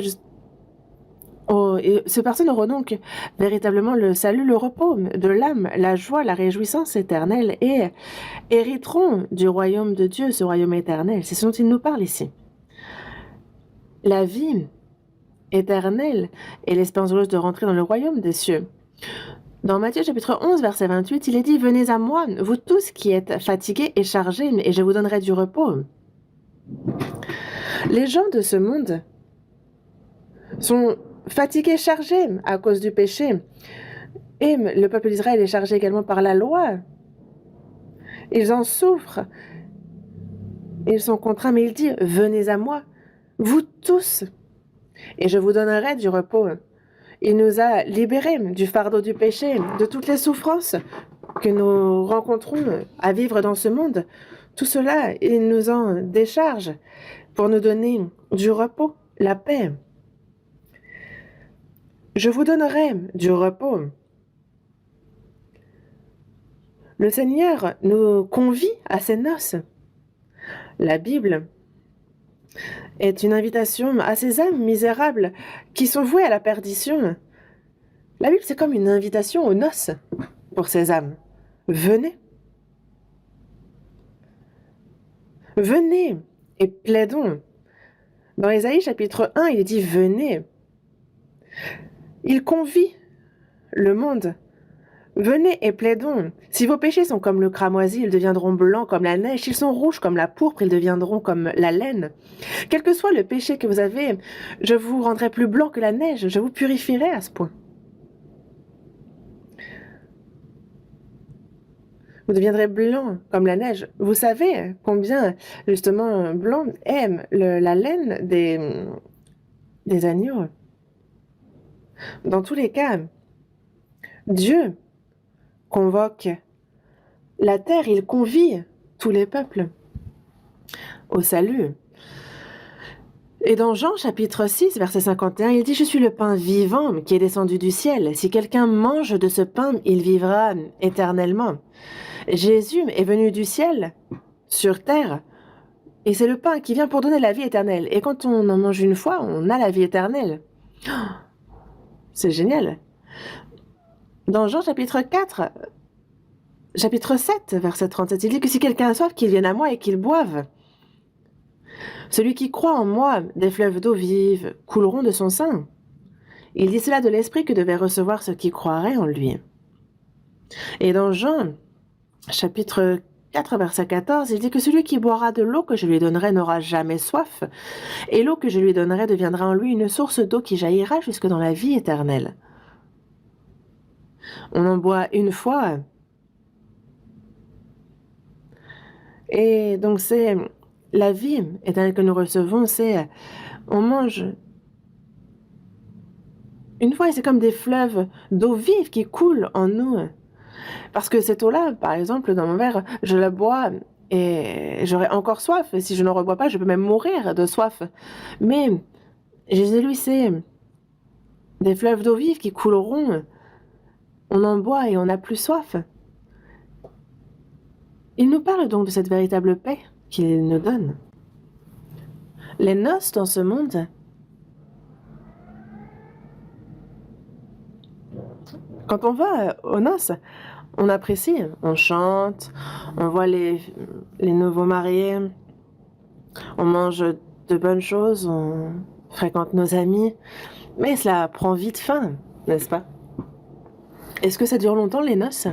ces personnes auront donc véritablement le salut, le repos de l'âme, la joie, la réjouissance éternelle et hériteront du royaume de Dieu, ce royaume éternel. C'est ce dont il nous parle ici. La vie éternelle et l'espérance de rentrer dans le royaume des cieux. Dans Matthieu chapitre 11, verset 28, il est dit « Venez à moi, vous tous qui êtes fatigués et chargés, et je vous donnerai du repos. » Les gens de ce monde sont fatigués, chargés à cause du péché. Et le peuple d'Israël est chargé également par la loi. Ils en souffrent. Ils sont contraints, mais il dit « Venez à moi, vous tous, et je vous donnerai du repos. » Il nous a libérés du fardeau du péché, de toutes les souffrances que nous rencontrons à vivre dans ce monde. Tout cela, il nous en décharge pour nous donner du repos, la paix. Je vous donnerai du repos. Le Seigneur nous convie à ses noces. La Bible est une invitation à ces âmes misérables qui sont vouées à la perdition. La Bible, c'est comme une invitation aux noces pour ces âmes. Venez. Venez et plaidons. Dans Ésaïe chapitre 1, il dit « Venez ». Il convie le monde. Venez et plaidons. Si vos péchés sont comme le cramoisi, ils deviendront blancs comme la neige. S'ils sont rouges comme la pourpre, ils deviendront comme la laine. Quel que soit le péché que vous avez, je vous rendrai plus blanc que la neige. Je vous purifierai à ce point. Vous deviendrez blanc comme la neige. Vous savez combien, justement, blanc aime la laine des agneaux. Dans tous les cas, Dieu convoque la terre, il convie tous les peuples au salut. Et dans Jean chapitre 6, verset 51, il dit « Je suis le pain vivant qui est descendu du ciel. Si quelqu'un mange de ce pain, il vivra éternellement. » Jésus est venu du ciel sur terre et c'est le pain qui vient pour donner la vie éternelle. Et quand on en mange une fois, on a la vie éternelle. C'est génial. Dans Jean chapitre 4, chapitre 7, verset 37, il dit que si quelqu'un a soif, qu'il vienne à moi et qu'il boive. Celui qui croit en moi, des fleuves d'eau vive couleront de son sein. Il dit cela de l'esprit que devait recevoir ceux qui croiraient en lui. Et dans Jean, chapitre 4, verset 14, il dit que celui qui boira de l'eau que je lui donnerai n'aura jamais soif, et l'eau que je lui donnerai deviendra en lui une source d'eau qui jaillira jusque dans la vie éternelle. On en boit une fois. Et donc c'est la vie éternelle que nous recevons, c'est on mange une fois et c'est comme des fleuves d'eau vive qui coulent en nous. Parce que cette eau-là, par exemple, dans mon verre, je la bois et j'aurai encore soif. Et si je ne rebois pas, je peux même mourir de soif. Mais Jésus, lui, c'est des fleuves d'eau vive qui couleront. On en boit et on n'a plus soif. Il nous parle donc de cette véritable paix qu'il nous donne. Les noces dans ce monde, quand on va aux noces, on apprécie, on chante, on voit les nouveaux mariés, on mange de bonnes choses, on fréquente nos amis, mais cela prend vite fin, n'est-ce pas? Est-ce que ça dure longtemps, les noces?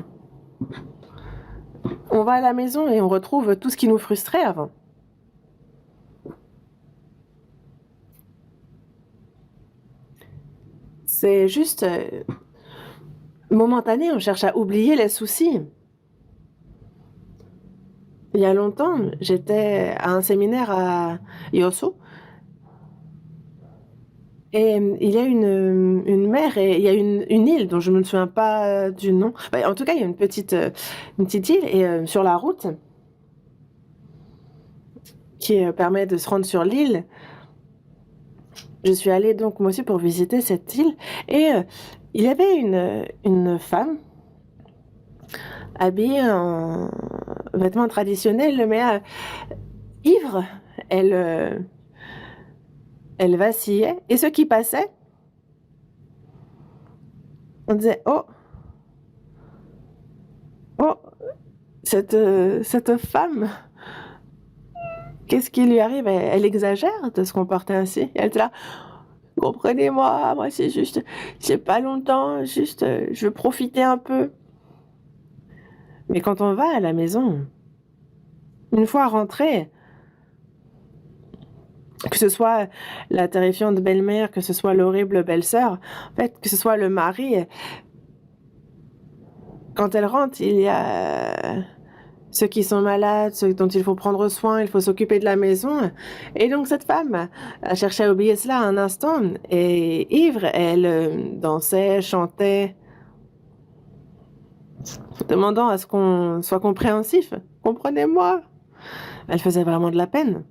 On va à la maison et on retrouve tout ce qui nous frustrait avant. C'est juste momentané, on cherche à oublier les soucis. Il y a longtemps, j'étais à un séminaire à Yosso. Et il y a une mer et il y a une île dont je ne me souviens pas du nom. En tout cas, il y a une petite île et sur la route qui permet de se rendre sur l'île. Je suis allée donc moi aussi pour visiter cette île et il y avait une femme habillée en vêtements traditionnels, mais ivre. Elle vacillait et ceux qui passaient, on disait oh, cette femme, qu'est-ce qui lui arrive? Elle exagère de se comporter ainsi. Elle était là, comprenez-moi, moi c'est juste, c'est pas longtemps, juste, je veux profiter un peu. Mais quand on va à la maison, une fois rentré, que ce soit la terrifiante belle-mère, que ce soit l'horrible belle-sœur, en fait, que ce soit le mari, quand elle rentre, il y a ceux qui sont malades, ceux dont il faut prendre soin, il faut s'occuper de la maison. Et donc cette femme a cherché à oublier cela un instant, et ivre, elle dansait, chantait, demandant à ce qu'on soit compréhensif. Comprenez-moi. Elle faisait vraiment de la peine.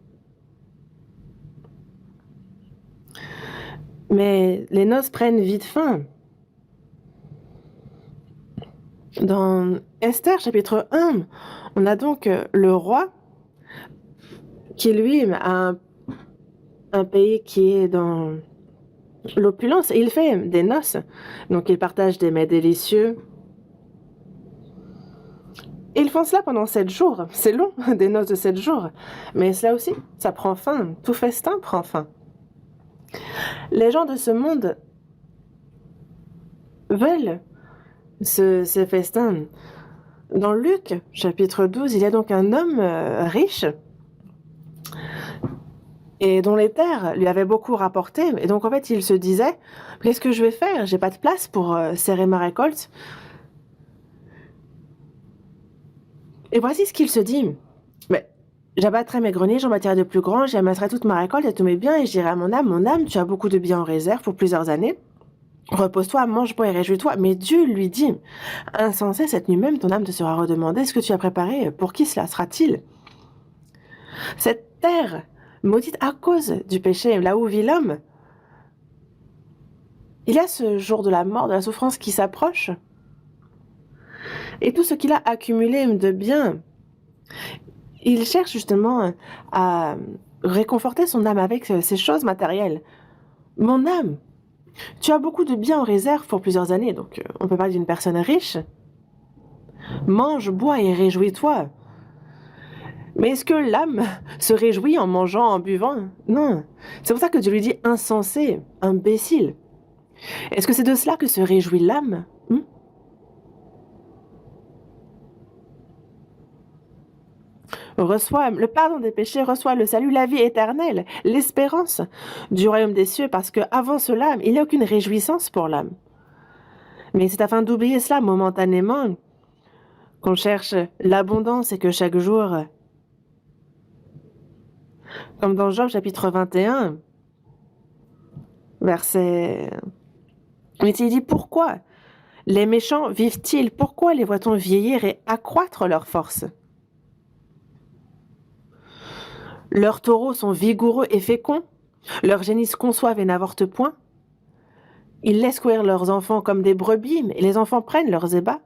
Mais les noces prennent vite fin. Dans Esther, chapitre 1, on a donc le roi qui, lui, a un pays qui est dans l'opulence. Et il fait des noces. Donc, il partage des mets délicieux. Et ils font cela pendant 7 jours. C'est long, des noces de 7 jours. Mais cela aussi, ça prend fin. Tout festin prend fin. Les gens de ce monde veulent ces festins. Dans Luc, chapitre 12, il y a donc un homme riche et dont les terres lui avaient beaucoup rapporté. Et donc, en fait, il se disait, qu'est-ce que je vais faire? J'ai pas de place pour serrer ma récolte. Et voici ce qu'il se dit. Mais j'abattrai mes greniers, j'en bâtirai de plus grands, j'amasserai toute ma récolte et tous mes biens, et je dirai à mon âme, tu as beaucoup de biens en réserve pour plusieurs années. Repose-toi, mange-bois et réjouis-toi. Mais Dieu lui dit, insensé, cette nuit même, ton âme te sera redemandée. Ce que tu as préparé, pour qui cela sera-t-il? Cette terre, maudite à cause du péché, là où vit l'homme, il y a ce jour de la mort, de la souffrance qui s'approche. Et tout ce qu'il a accumulé de biens, il cherche justement à réconforter son âme avec ces choses matérielles. Mon âme, tu as beaucoup de biens en réserve pour plusieurs années, donc on peut parler d'une personne riche. Mange, bois et réjouis-toi. Mais est-ce que l'âme se réjouit en mangeant, en buvant? Non. C'est pour ça que Dieu lui dit insensé, imbécile. Est-ce que c'est de cela que se réjouit l'âme? Reçois le pardon des péchés, reçois le salut, la vie éternelle, l'espérance du royaume des cieux, parce que avant cela, il n'y a aucune réjouissance pour l'âme. Mais c'est afin d'oublier cela momentanément qu'on cherche l'abondance et que chaque jour, comme dans Job chapitre 21, verset... Mais il dit, pourquoi les méchants vivent-ils? Pourquoi les voit-on vieillir et accroître leur force? Leurs taureaux sont vigoureux et féconds, leurs génisses conçoivent et n'avortent point. Ils laissent courir leurs enfants comme des brebis, et les enfants prennent leurs ébats.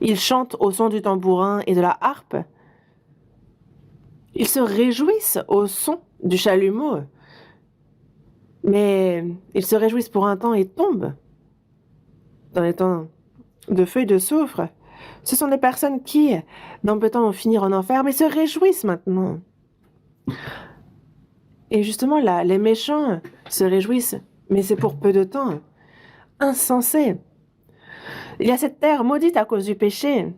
Ils chantent au son du tambourin et de la harpe. Ils se réjouissent au son du chalumeau, mais ils se réjouissent pour un temps et tombent dans les temps de feu et de soufre. Ce sont des personnes qui, dans peu de temps, vont finir en enfer, mais se réjouissent maintenant. Et justement, là, les méchants se réjouissent, mais c'est pour peu de temps. Insensé. Il y a cette terre maudite à cause du péché.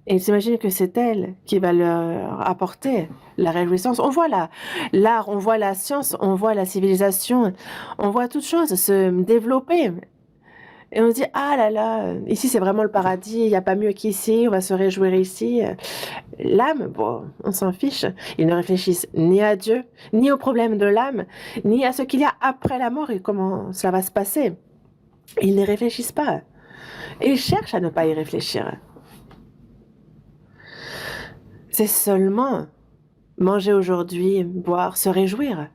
Et ils s'imaginent que c'est elle qui va leur apporter la réjouissance. On voit l'art, on voit la science, on voit la civilisation, on voit toutes choses se développer. Et on se dit, ah là là, ici c'est vraiment le paradis, il n'y a pas mieux qu'ici, on va se réjouir ici. L'âme, bon, on s'en fiche. Ils ne réfléchissent ni à Dieu, ni aux problèmes de l'âme, ni à ce qu'il y a après la mort et comment cela va se passer. Ils n'y réfléchissent pas. Et ils cherchent à ne pas y réfléchir. C'est seulement manger aujourd'hui, boire, se réjouir.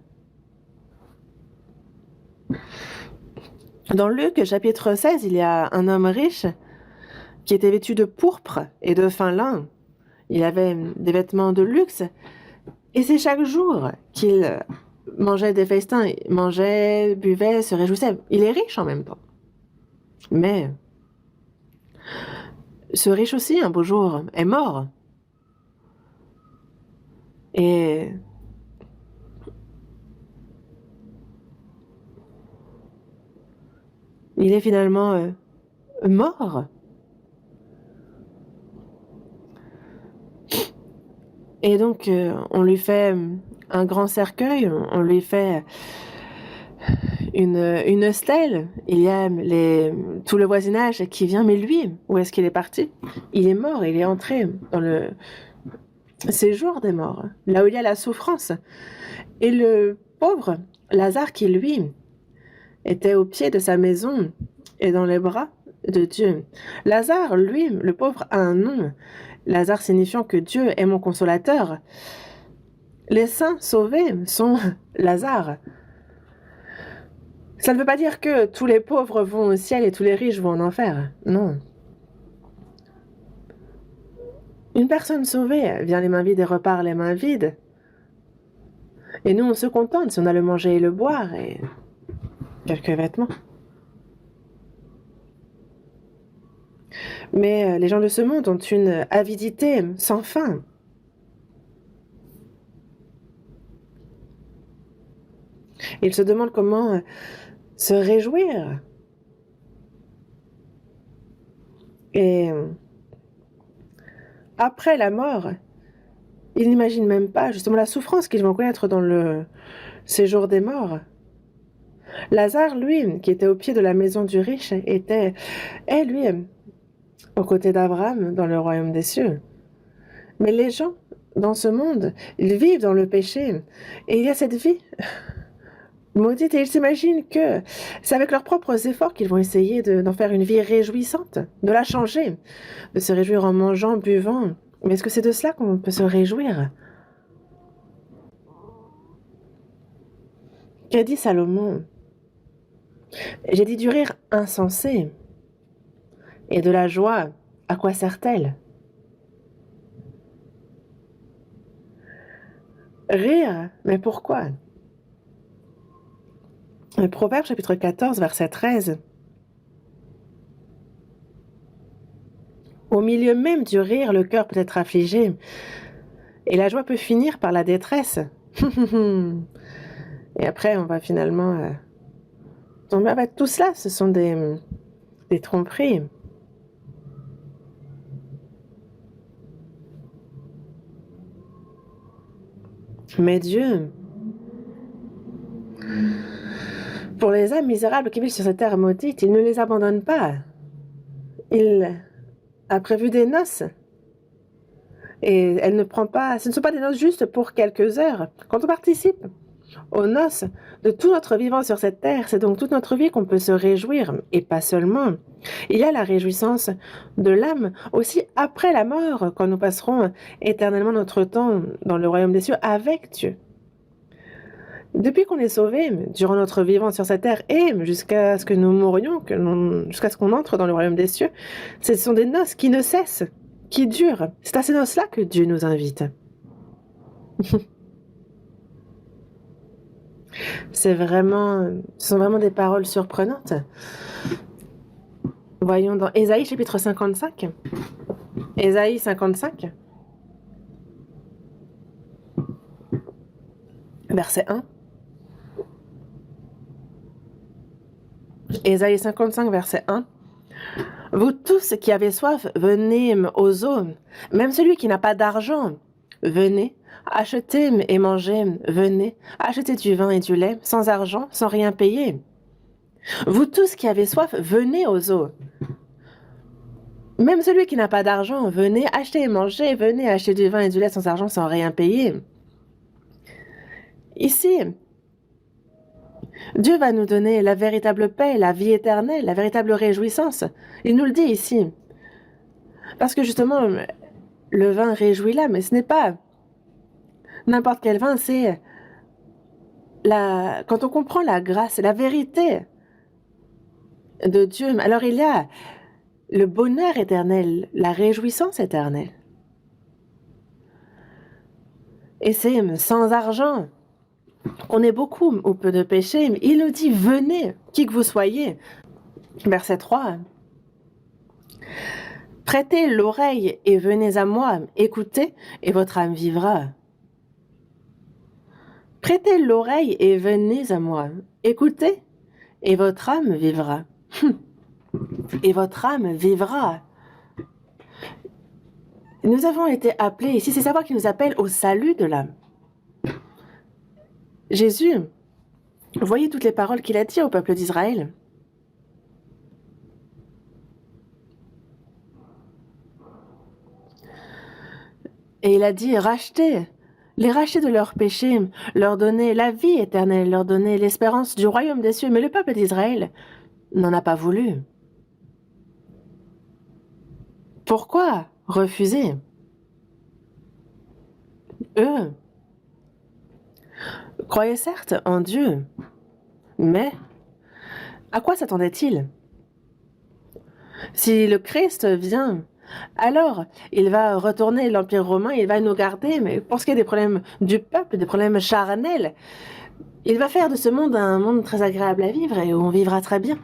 Dans Luc, chapitre 16, il y a un homme riche qui était vêtu de pourpre et de fin lin. Il avait des vêtements de luxe. Et c'est chaque jour qu'il mangeait des festins. Il mangeait, buvait, se réjouissait. Il est riche en même temps. Mais ce riche aussi, un beau jour, est mort. Et il est finalement mort. Et donc, on lui fait un grand cercueil, on lui fait une stèle. Il y a tout le voisinage qui vient, mais lui, où est-ce qu'il est parti? Il est mort, il est entré dans le séjour des morts, là où il y a la souffrance. Et le pauvre Lazare qui, lui, était au pied de sa maison et dans les bras de Dieu. Lazare, lui, le pauvre, a un nom. Lazare signifiant que Dieu est mon consolateur. Les saints sauvés sont Lazare. Ça ne veut pas dire que tous les pauvres vont au ciel et tous les riches vont en enfer. Non. Une personne sauvée vient les mains vides et repart les mains vides. Et nous, on se contente si on a le manger et le boire et quelques vêtements. Mais les gens de ce monde ont une avidité sans fin. Il se demande comment se réjouir. Et après la mort, ils n'imaginent même pas justement la souffrance qu'ils vont connaître dans le séjour des morts. Lazare, lui, qui était au pied de la maison du riche, était, lui, aux côtés d'Abraham dans le royaume des cieux. Mais les gens, dans ce monde, ils vivent dans le péché. Et il y a cette vie maudite. Et ils s'imaginent que c'est avec leurs propres efforts qu'ils vont essayer d'en faire une vie réjouissante, de la changer, de se réjouir en mangeant, buvant. Mais est-ce que c'est de cela qu'on peut se réjouir? Qu'a dit Salomon? J'ai dit du rire insensé. Et de la joie, à quoi sert-elle? Rire, mais pourquoi? Le Proverbe chapitre 14, verset 13. Au milieu même du rire, le cœur peut être affligé, et la joie peut finir par la détresse. Et après, on va finalement tomber avec tout cela. Ce sont des tromperies. Mais Dieu, pour les âmes misérables qui vivent sur cette terre maudite, il ne les abandonne pas. Il a prévu des noces. Et elle ne prend pas, ce ne sont pas des noces juste pour quelques heures. Quand on participe aux noces de tout notre vivant sur cette terre, c'est donc toute notre vie qu'on peut se réjouir, et pas seulement. Il y a la réjouissance de l'âme aussi après la mort, quand nous passerons éternellement notre temps dans le royaume des cieux avec Dieu. Depuis qu'on est sauvé, durant notre vivant sur cette terre et jusqu'à ce que nous mourions, jusqu'à ce qu'on entre dans le royaume des cieux, ce sont des noces qui ne cessent, qui durent. C'est à ces noces-là que Dieu nous invite. Ce sont vraiment des paroles surprenantes. Voyons dans Ésaïe chapitre 55. Ésaïe 55, verset 1. Ésaïe 55, verset 1. Vous tous qui avez soif, venez aux eaux. Même celui qui n'a pas d'argent, venez, achetez et mangez. Venez, achetez du vin et du lait, sans argent, sans rien payer. Vous tous qui avez soif, venez aux eaux. Même celui qui n'a pas d'argent, venez acheter et manger, venez acheter du vin et du lait sans argent, sans rien payer. Ici, Dieu va nous donner la véritable paix, la vie éternelle, la véritable réjouissance. Il nous le dit ici. Parce que justement, le vin réjouit l'âme, mais ce n'est pas n'importe quel vin, c'est quand on comprend la grâce, la vérité de Dieu, alors il y a le bonheur éternel, la réjouissance éternelle. Et c'est sans argent qu'on ait beaucoup ou peu de péché. Il nous dit, venez, qui que vous soyez. Verset 3. Prêtez l'oreille et venez à moi, écoutez, et votre âme vivra. Prêtez l'oreille et venez à moi, écoutez, et votre âme vivra. Et votre âme vivra. Nous avons été appelés ici, c'est savoir qui nous appelle au salut de l'âme. Jésus, voyez toutes les paroles qu'il a dites au peuple d'Israël. Et il a dit, les racheter de leurs péchés, leur donner la vie éternelle, leur donner l'espérance du royaume des cieux. Mais le peuple d'Israël n'en a pas voulu. Pourquoi refuser? Eux croyaient certes en Dieu, mais à quoi s'attendaient-ils? Si le Christ vient, alors il va retourner l'Empire romain, il va nous garder, mais pour ce qui est des problèmes du peuple, des problèmes charnels, il va faire de ce monde un monde très agréable à vivre et où on vivra très bien.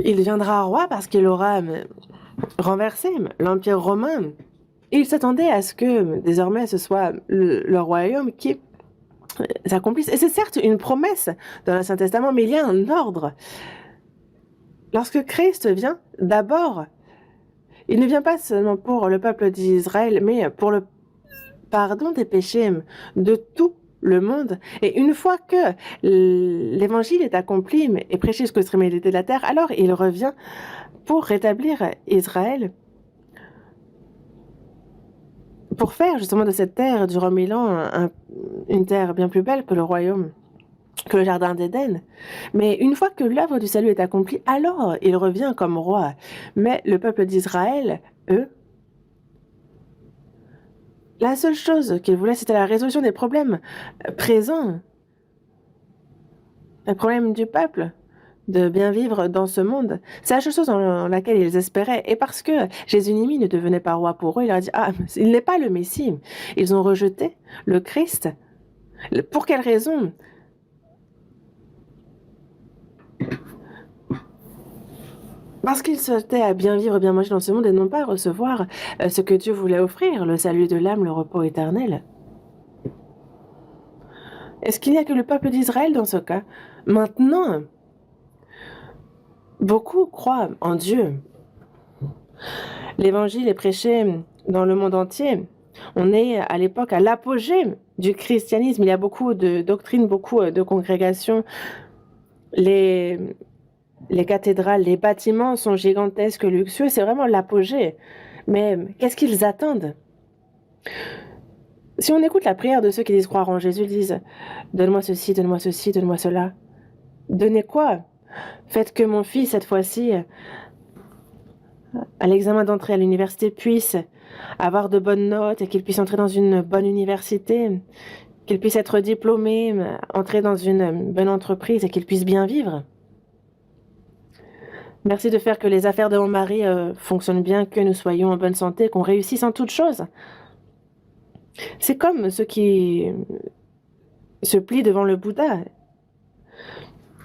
Il deviendra roi parce qu'il aura renversé l'Empire romain. Et ils s'attendaient à ce que désormais ce soit le royaume qui s'accomplisse. Et c'est certes une promesse dans l'Ancien Testament, mais il y a un ordre. Lorsque Christ vient, d'abord, il ne vient pas seulement pour le peuple d'Israël, mais pour le pardon des péchés de tout le monde. Et une fois que l'évangile est accompli et prêché jusqu'aux extrémités de la terre, alors il revient pour rétablir Israël, pour faire justement de cette terre durant 1000 ans une terre bien plus belle que le royaume, que le jardin d'Éden. Mais une fois que l'œuvre du salut est accomplie, alors il revient comme roi. Mais le peuple d'Israël, eux, la seule chose qu'ils voulaient, c'était la résolution des problèmes présents, les problèmes du peuple, de bien vivre dans ce monde. C'est la seule chose en laquelle ils espéraient. Et parce que Jésus-Nimi ne devenait pas roi pour eux, il leur a dit, ah, il n'est pas le Messie. Ils ont rejeté le Christ. Pour quelle raison? Parce qu'ils souhaitaient à bien vivre, bien manger dans ce monde et non pas recevoir ce que Dieu voulait offrir, le salut de l'âme, le repos éternel. Est-ce qu'il n'y a que le peuple d'Israël dans ce cas? Maintenant, beaucoup croient en Dieu. L'évangile est prêché dans le monde entier. On est à l'époque à l'apogée du christianisme. Il y a beaucoup de doctrines, beaucoup de congrégations. Les cathédrales, les bâtiments sont gigantesques, luxueux. C'est vraiment l'apogée. Mais qu'est-ce qu'ils attendent? Si on écoute la prière de ceux qui disent croire en Jésus, ils disent « Donne-moi ceci, donne-moi ceci, donne-moi cela ». Donnez quoi? Faites que mon fils, cette fois-ci, à l'examen d'entrée à l'université, puisse avoir de bonnes notes et qu'il puisse entrer dans une bonne université, qu'il puisse être diplômé, entrer dans une bonne entreprise et qu'il puisse bien vivre. Merci de faire que les affaires de mon mari fonctionnent bien, que nous soyons en bonne santé, qu'on réussisse en toutes choses. C'est comme ceux qui se plient devant le Bouddha.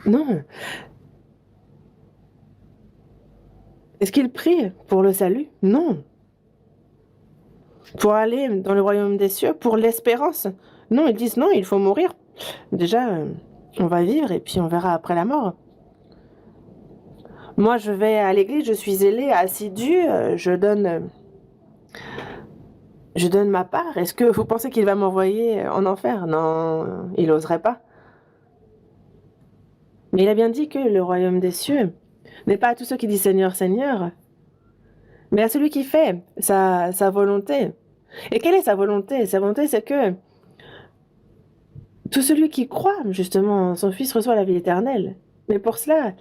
Non. Est-ce qu'ils prient pour le salut? Non. Pour aller dans le royaume des cieux, pour l'espérance? Non, ils disent non, il faut mourir. Déjà, on va vivre et puis on verra après la mort. Moi, je vais à l'église, je suis zélé, assidu, je donne ma part. Est-ce que vous pensez qu'il va m'envoyer en enfer? Non, il n'oserait pas. Mais il a bien dit que le royaume des cieux n'est pas à tous ceux qui disent Seigneur, Seigneur, mais à celui qui fait sa volonté. Et quelle est sa volonté? Sa volonté, c'est que tout celui qui croit, justement, son Fils reçoit la vie éternelle. Mais pour cela,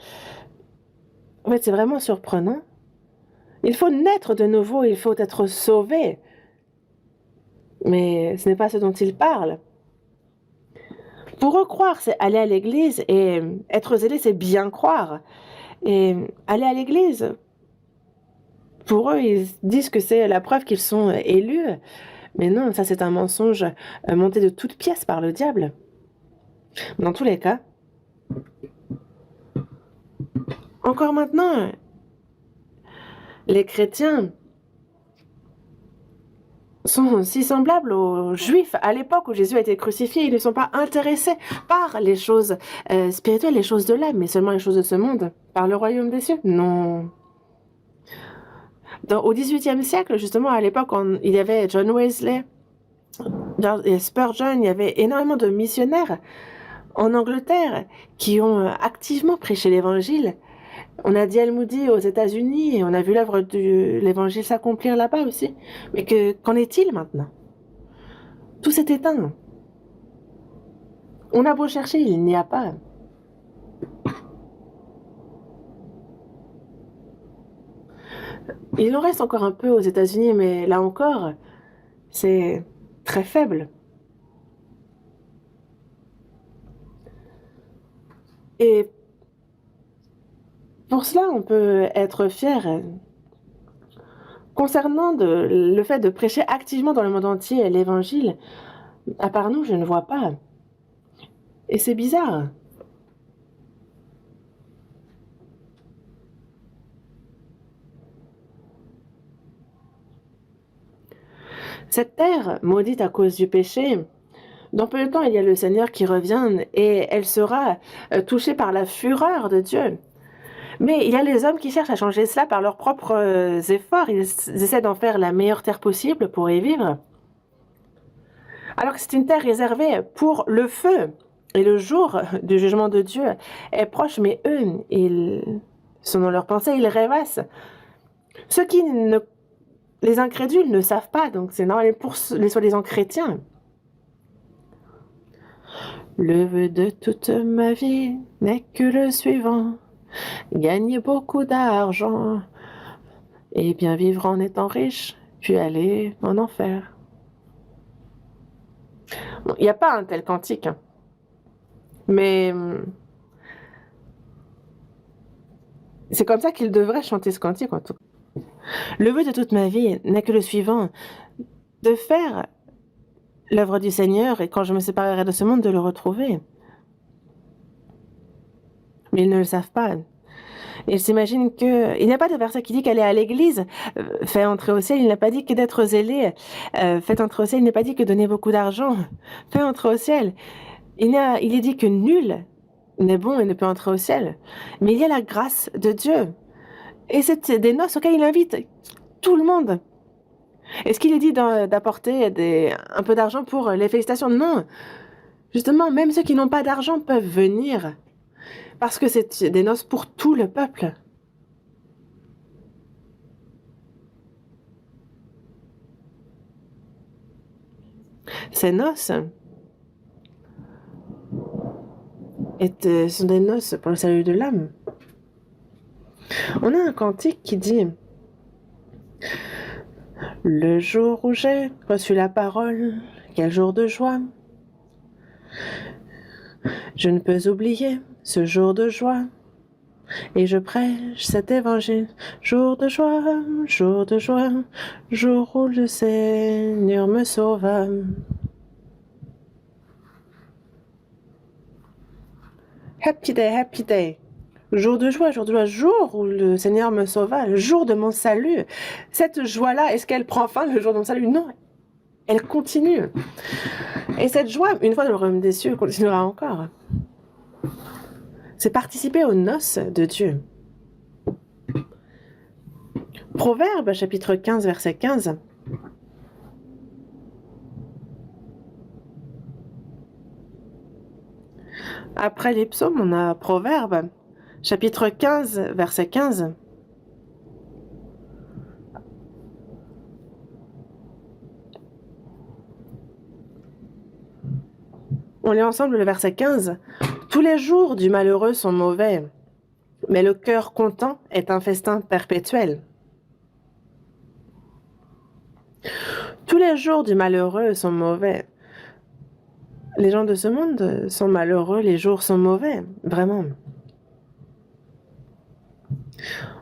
en fait, c'est vraiment surprenant. Il faut naître de nouveau, il faut être sauvé. Mais ce n'est pas ce dont il parle. Pour eux, croire, c'est aller à l'église, et être zélé, c'est bien croire. Et aller à l'église, pour eux, ils disent que c'est la preuve qu'ils sont élus. Mais non, ça c'est un mensonge monté de toutes pièces par le diable. Dans tous les cas, encore maintenant, les chrétiens sont si semblables aux Juifs à l'époque où Jésus a été crucifié. Ils ne sont pas intéressés par les choses spirituelles, les choses de l'âme, mais seulement les choses de ce monde, par le royaume des cieux. Non. Au XVIIIe siècle, justement, à l'époque, il y avait John Wesley, et Spurgeon, il y avait énormément de missionnaires en Angleterre qui ont activement prêché l'Évangile. On a D.L. Moody aux États-Unis et on a vu l'œuvre de l'Évangile s'accomplir là-bas aussi. Mais qu'en est-il maintenant? Tout s'est éteint. On a beau chercher, il n'y a pas. Il en reste encore un peu aux États-Unis, mais là encore, c'est très faible. Et pour cela, on peut être fier concernant le fait de prêcher activement dans le monde entier l'Évangile. À part nous, je ne vois pas. Et c'est bizarre. Cette terre, maudite à cause du péché, dans peu de temps, il y a le Seigneur qui revient et elle sera touchée par la fureur de Dieu. Mais il y a les hommes qui cherchent à changer cela par leurs propres efforts. Ils essaient d'en faire la meilleure terre possible pour y vivre. Alors que c'est une terre réservée pour le feu. Et le jour du jugement de Dieu est proche, mais eux, ils sont dans leurs pensées, ils rêvassent. Ceux qui ne... Les incrédules ne savent pas, donc c'est normal pour les soi-disant chrétiens. Le vœu de toute ma vie n'est que le suivant. Gagner beaucoup d'argent et bien vivre en étant riche, puis aller en enfer. Bon, il n'y a pas un tel cantique, hein. Mais c'est comme ça qu'il devrait chanter ce cantique en tout cas. Le vœu de toute ma vie n'est que le suivant, de faire l'œuvre du Seigneur et quand je me séparerai de ce monde, de le retrouver. Mais ils ne le savent pas. Ils s'imaginent que... Il n'y a pas de verset qui dit qu'aller à l'église fait entrer au ciel. Il n'a pas dit que d'être zélé fait entrer au ciel. Il n'a pas dit que donner beaucoup d'argent fait entrer au ciel. Il est dit que nul n'est bon et ne peut entrer au ciel. Mais il y a la grâce de Dieu. Et c'est des noces auxquelles il invite tout le monde. Est-ce qu'il est dit d'apporter un peu d'argent pour les félicitations? Non. Justement, même ceux qui n'ont pas d'argent peuvent venir. Parce que c'est des noces pour tout le peuple. Ces noces sont des noces pour le salut de l'âme. On a un cantique qui dit « Le jour où j'ai reçu la parole, quel jour de joie! Je ne peux oublier ce jour de joie. Et je prêche cet évangile, jour de joie, jour de joie, jour où le Seigneur me sauva. » Happy day, jour de joie, jour où le Seigneur me sauva, le jour de mon salut. Cette joie-là, est-ce qu'elle prend fin le jour de mon salut? Non, elle continue. Et cette joie, une fois dans le royaume des cieux, continuera encore. C'est participer aux noces de Dieu. Proverbe, chapitre 15, verset 15. Après les psaumes, on a Proverbe, chapitre 15, verset 15. On lit ensemble le verset 15. « Tous les jours du malheureux sont mauvais, mais le cœur content est un festin perpétuel. » Tous les jours du malheureux sont mauvais. Les gens de ce monde sont malheureux, les jours sont mauvais, vraiment.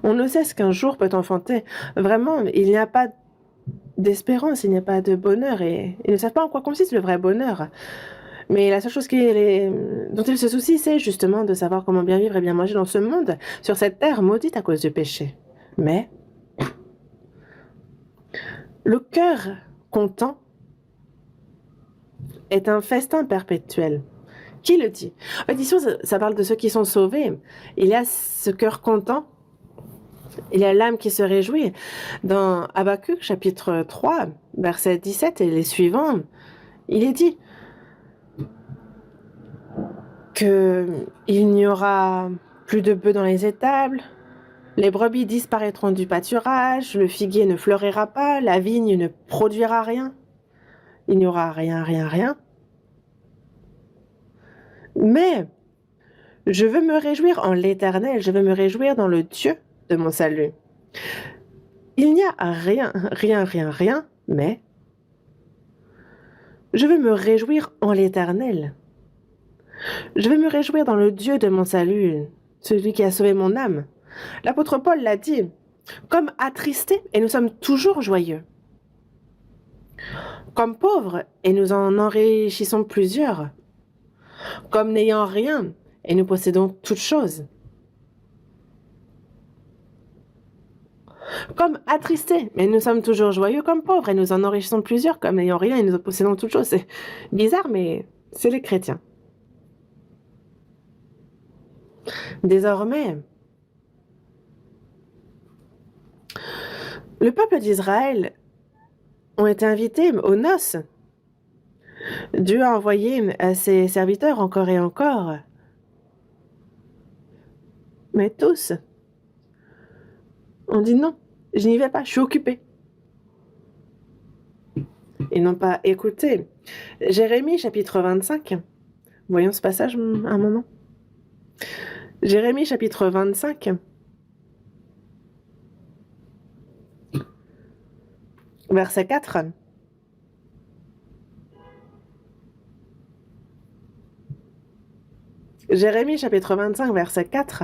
On ne sait ce qu'un jour peut enfanter. Vraiment, il n'y a pas d'espérance, il n'y a pas de bonheur et ils ne savent pas en quoi consiste le vrai bonheur. Mais la seule chose dont ils se soucient, c'est justement de savoir comment bien vivre et bien manger dans ce monde, sur cette terre maudite à cause du péché. Mais le cœur content est un festin perpétuel. Qui le dit? En fait, ici, ça parle de ceux qui sont sauvés. Il y a ce cœur content, il y a l'âme qui se réjouit. Dans Habakkuk, chapitre 3, verset 17 et les suivants, il est dit qu'il n'y aura plus de bœufs dans les étables, les brebis disparaîtront du pâturage, le figuier ne fleurira pas, la vigne ne produira rien. Il n'y aura rien, rien, rien. Mais je veux me réjouir en l'Éternel, je veux me réjouir dans le Dieu de mon salut. Il n'y a rien, rien, rien, rien, mais je veux me réjouir en l'Éternel. Je veux me réjouir dans le Dieu de mon salut, celui qui a sauvé mon âme. L'apôtre Paul l'a dit, comme attristés, et nous sommes toujours joyeux. Comme pauvres, et nous en enrichissons plusieurs. Comme n'ayant rien, et nous possédons toutes choses. comme attristés, mais nous sommes toujours joyeux comme pauvres, et nous en enrichissons plusieurs comme n'ayant rien et nous possédons toutes choses. C'est bizarre, mais c'est les chrétiens. Désormais, le peuple d'Israël ont été invités aux noces. Dieu a envoyé à ses serviteurs encore et encore. Mais tous ont dit non, je n'y vais pas, je suis occupé. Ils n'ont pas écouté. Jérémie chapitre 25. Voyons ce passage un moment. Jérémie chapitre 25. Verset 4. Jérémie chapitre 25, verset 4.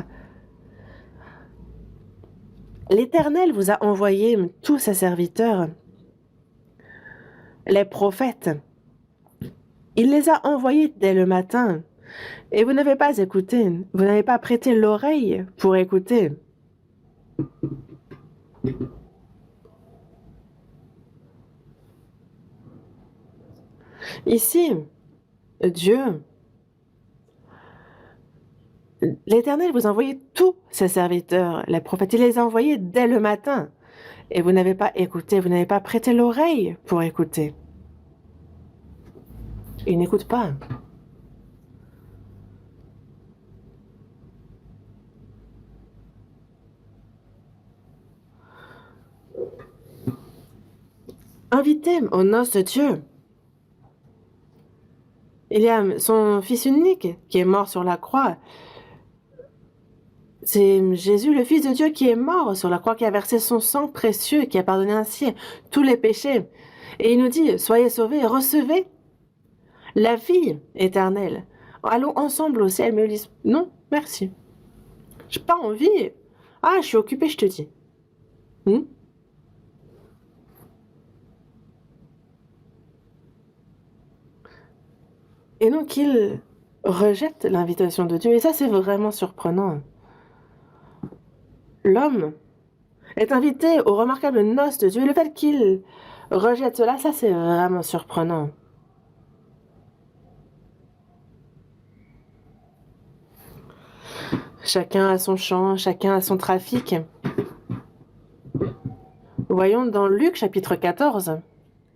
L'Éternel vous a envoyé tous ses serviteurs, les prophètes. Il les a envoyés dès le matin, et vous n'avez pas écouté, vous n'avez pas prêté l'oreille pour écouter. Ici, Dieu, l'Éternel vous a envoyé tous ses serviteurs, les prophètes. Il les a envoyés dès le matin, et vous n'avez pas écouté, vous n'avez pas prêté l'oreille pour écouter. Ils n'écoutent pas. Invité aux noces de Dieu. Il y a son Fils unique qui est mort sur la croix. C'est Jésus, le Fils de Dieu, qui est mort sur la croix, qui a versé son sang précieux, qui a pardonné ainsi tous les péchés. Et il nous dit, soyez sauvés, recevez la vie éternelle. Allons ensemble au ciel. Mais ils disent, non, merci. J'ai pas envie. Ah, je suis occupée, je te dis. Et donc, ils rejettent l'invitation de Dieu. Et ça, c'est vraiment surprenant. L'homme est invité aux remarquables noces de Dieu. Et le fait qu'il rejette cela, ça, c'est vraiment surprenant. Chacun a son champ, chacun a son trafic. Voyons dans Luc chapitre 14.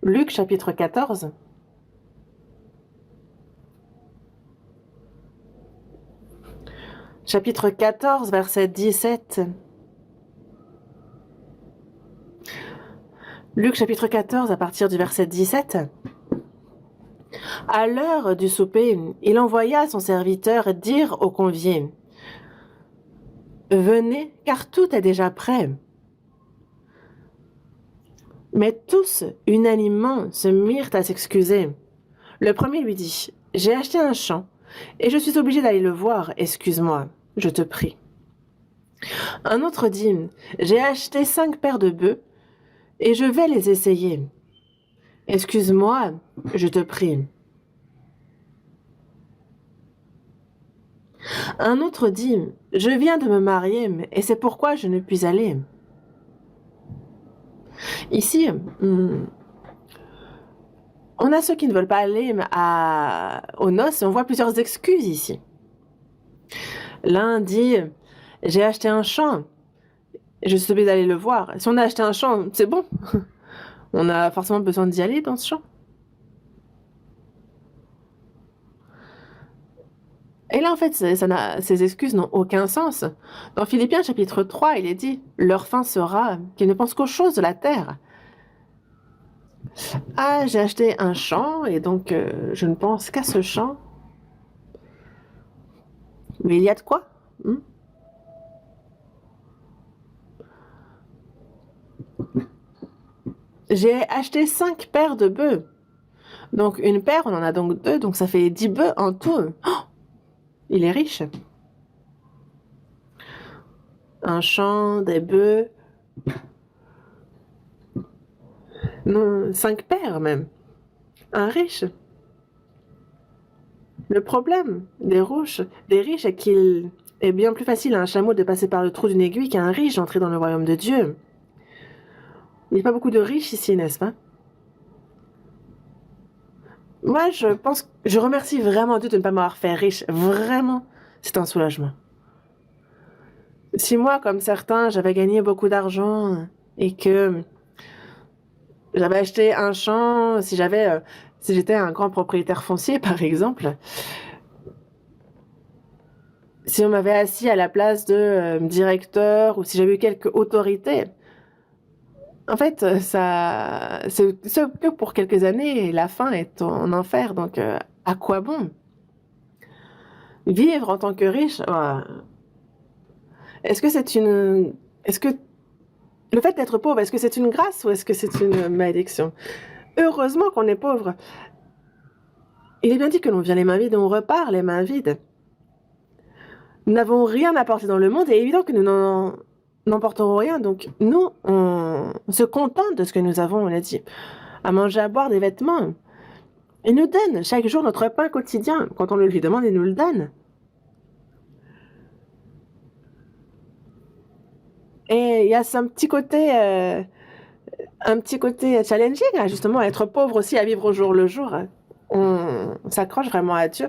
Luc chapitre 14. Chapitre 14, verset 17. Luc chapitre 14, à partir du verset 17. À l'heure du souper, il envoya son serviteur dire aux conviés, « Venez, car tout est déjà prêt. » Mais tous, unanimement, se mirent à s'excuser. Le premier lui dit, « J'ai acheté un champ, et je suis obligé d'aller le voir, excuse-moi, je te prie. » Un autre dit, « J'ai acheté 5 paires de bœufs, et je vais les essayer. Excuse-moi, je te prie. » Un autre dit, « Je viens de me marier, et c'est pourquoi je ne puis aller. » Ici, on a ceux qui ne veulent pas aller aux noces, et on voit plusieurs excuses ici. L'un dit, « J'ai acheté un champ, et je suis obligé d'aller le voir. » Si on a acheté un champ, c'est bon. On a forcément besoin d'y aller dans ce champ. Et là, en fait, ces excuses n'ont aucun sens. Dans Philippiens chapitre 3, il est dit, « Leur fin sera qu'ils ne pensent qu'aux choses de la terre. » Ah, j'ai acheté un champ, et donc je ne pense qu'à ce champ. Mais il y a de quoi? J'ai acheté 5 paires de bœufs. Donc une paire, on en a donc 2, donc ça fait 10 bœufs en tout. Oh, il est riche. Un champ, des bœufs. Non, 5 paires même. Un riche. Le problème des riches est qu'il est bien plus facile à un chameau de passer par le trou d'une aiguille qu'à un riche d'entrer dans le royaume de Dieu. Il n'y a pas beaucoup de riches ici, n'est-ce pas? Moi, je remercie vraiment Dieu de ne pas m'avoir fait riche. Vraiment, c'est un soulagement. Si moi, comme certains, j'avais gagné beaucoup d'argent et que j'avais acheté un champ, si j'étais un grand propriétaire foncier, par exemple, si on m'avait assis à la place de directeur ou si j'avais eu quelque autorité, en fait, c'est que pour quelques années et la fin est en enfer. Donc, à quoi bon? Vivre en tant que riche, est-ce que c'est une, est-ce que le fait d'être pauvre, est-ce que c'est une grâce ou est-ce que c'est une malédiction? Heureusement qu'on est pauvre. Il est bien dit que l'on vient les mains vides et on repart les mains vides. Nous n'avons rien apporté dans le monde et il est évident que nous n'emporterons rien. Donc, nous, on se contente de ce que nous avons, on l'a dit. À manger, à boire, des vêtements. Il nous donne chaque jour notre pain quotidien. Quand on le lui demande, il nous le donne. Et il y a un petit côté challenging, hein, justement, à être pauvre aussi, à vivre au jour le jour. On s'accroche vraiment à Dieu.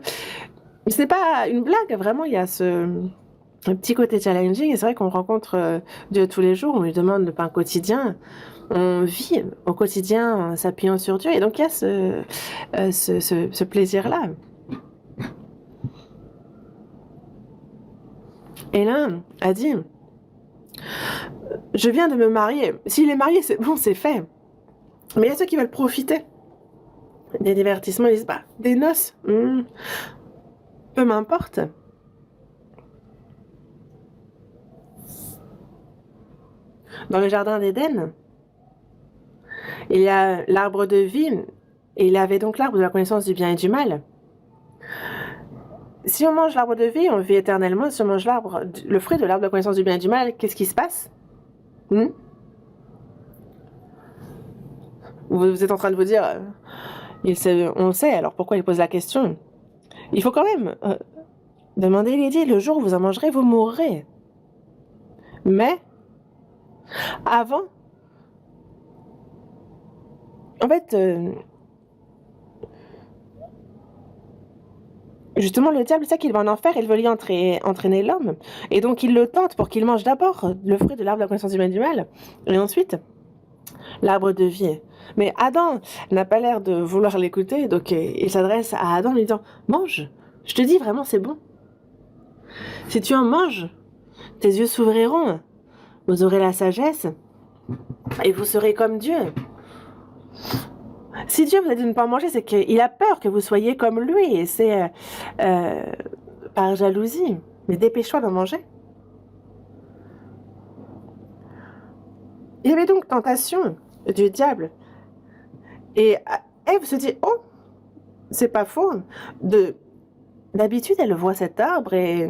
Ce n'est pas une blague, vraiment, il y a un petit côté challenging. Et c'est vrai qu'on rencontre Dieu tous les jours, on lui demande le pain quotidien. On vit au quotidien en s'appuyant sur Dieu. Et donc, il y a ce plaisir-là. Et l'un a dit, je viens de me marier. S'il est marié, c'est bon, c'est fait. Mais il y a ceux qui veulent profiter des divertissements. Ils disent, des noces, peu m'importe. Dans le jardin d'Éden, il y a l'arbre de vie, et il y avait donc l'arbre de la connaissance du bien et du mal. Si on mange l'arbre de vie, on vit éternellement. Si on mange le fruit de l'arbre de la connaissance du bien et du mal, qu'est-ce qui se passe? Vous êtes en train de vous dire, on sait, alors pourquoi il pose la question? Il faut quand même demander, il est dit, le jour où vous en mangerez, vous mourrez. Mais, avant, en fait, justement, le diable sait qu'il va en enfer, il veut y entraîner l'homme. Et donc, il le tente pour qu'il mange d'abord le fruit de l'arbre de la connaissance du bien et du mal, et ensuite, l'arbre de vie. Mais Adam n'a pas l'air de vouloir l'écouter, donc il s'adresse à Adam en lui disant, mange, je te dis vraiment, c'est bon. Si tu en manges, tes yeux s'ouvriront, vous aurez la sagesse, et vous serez comme Dieu. Si Dieu vous a dit de ne pas en manger, c'est qu'il a peur que vous soyez comme lui, et c'est par jalousie. Mais dépêche-toi d'en manger. Il y avait donc tentation du diable. Et Ève se dit, oh, c'est pas faux. D'habitude, elle voit cet arbre et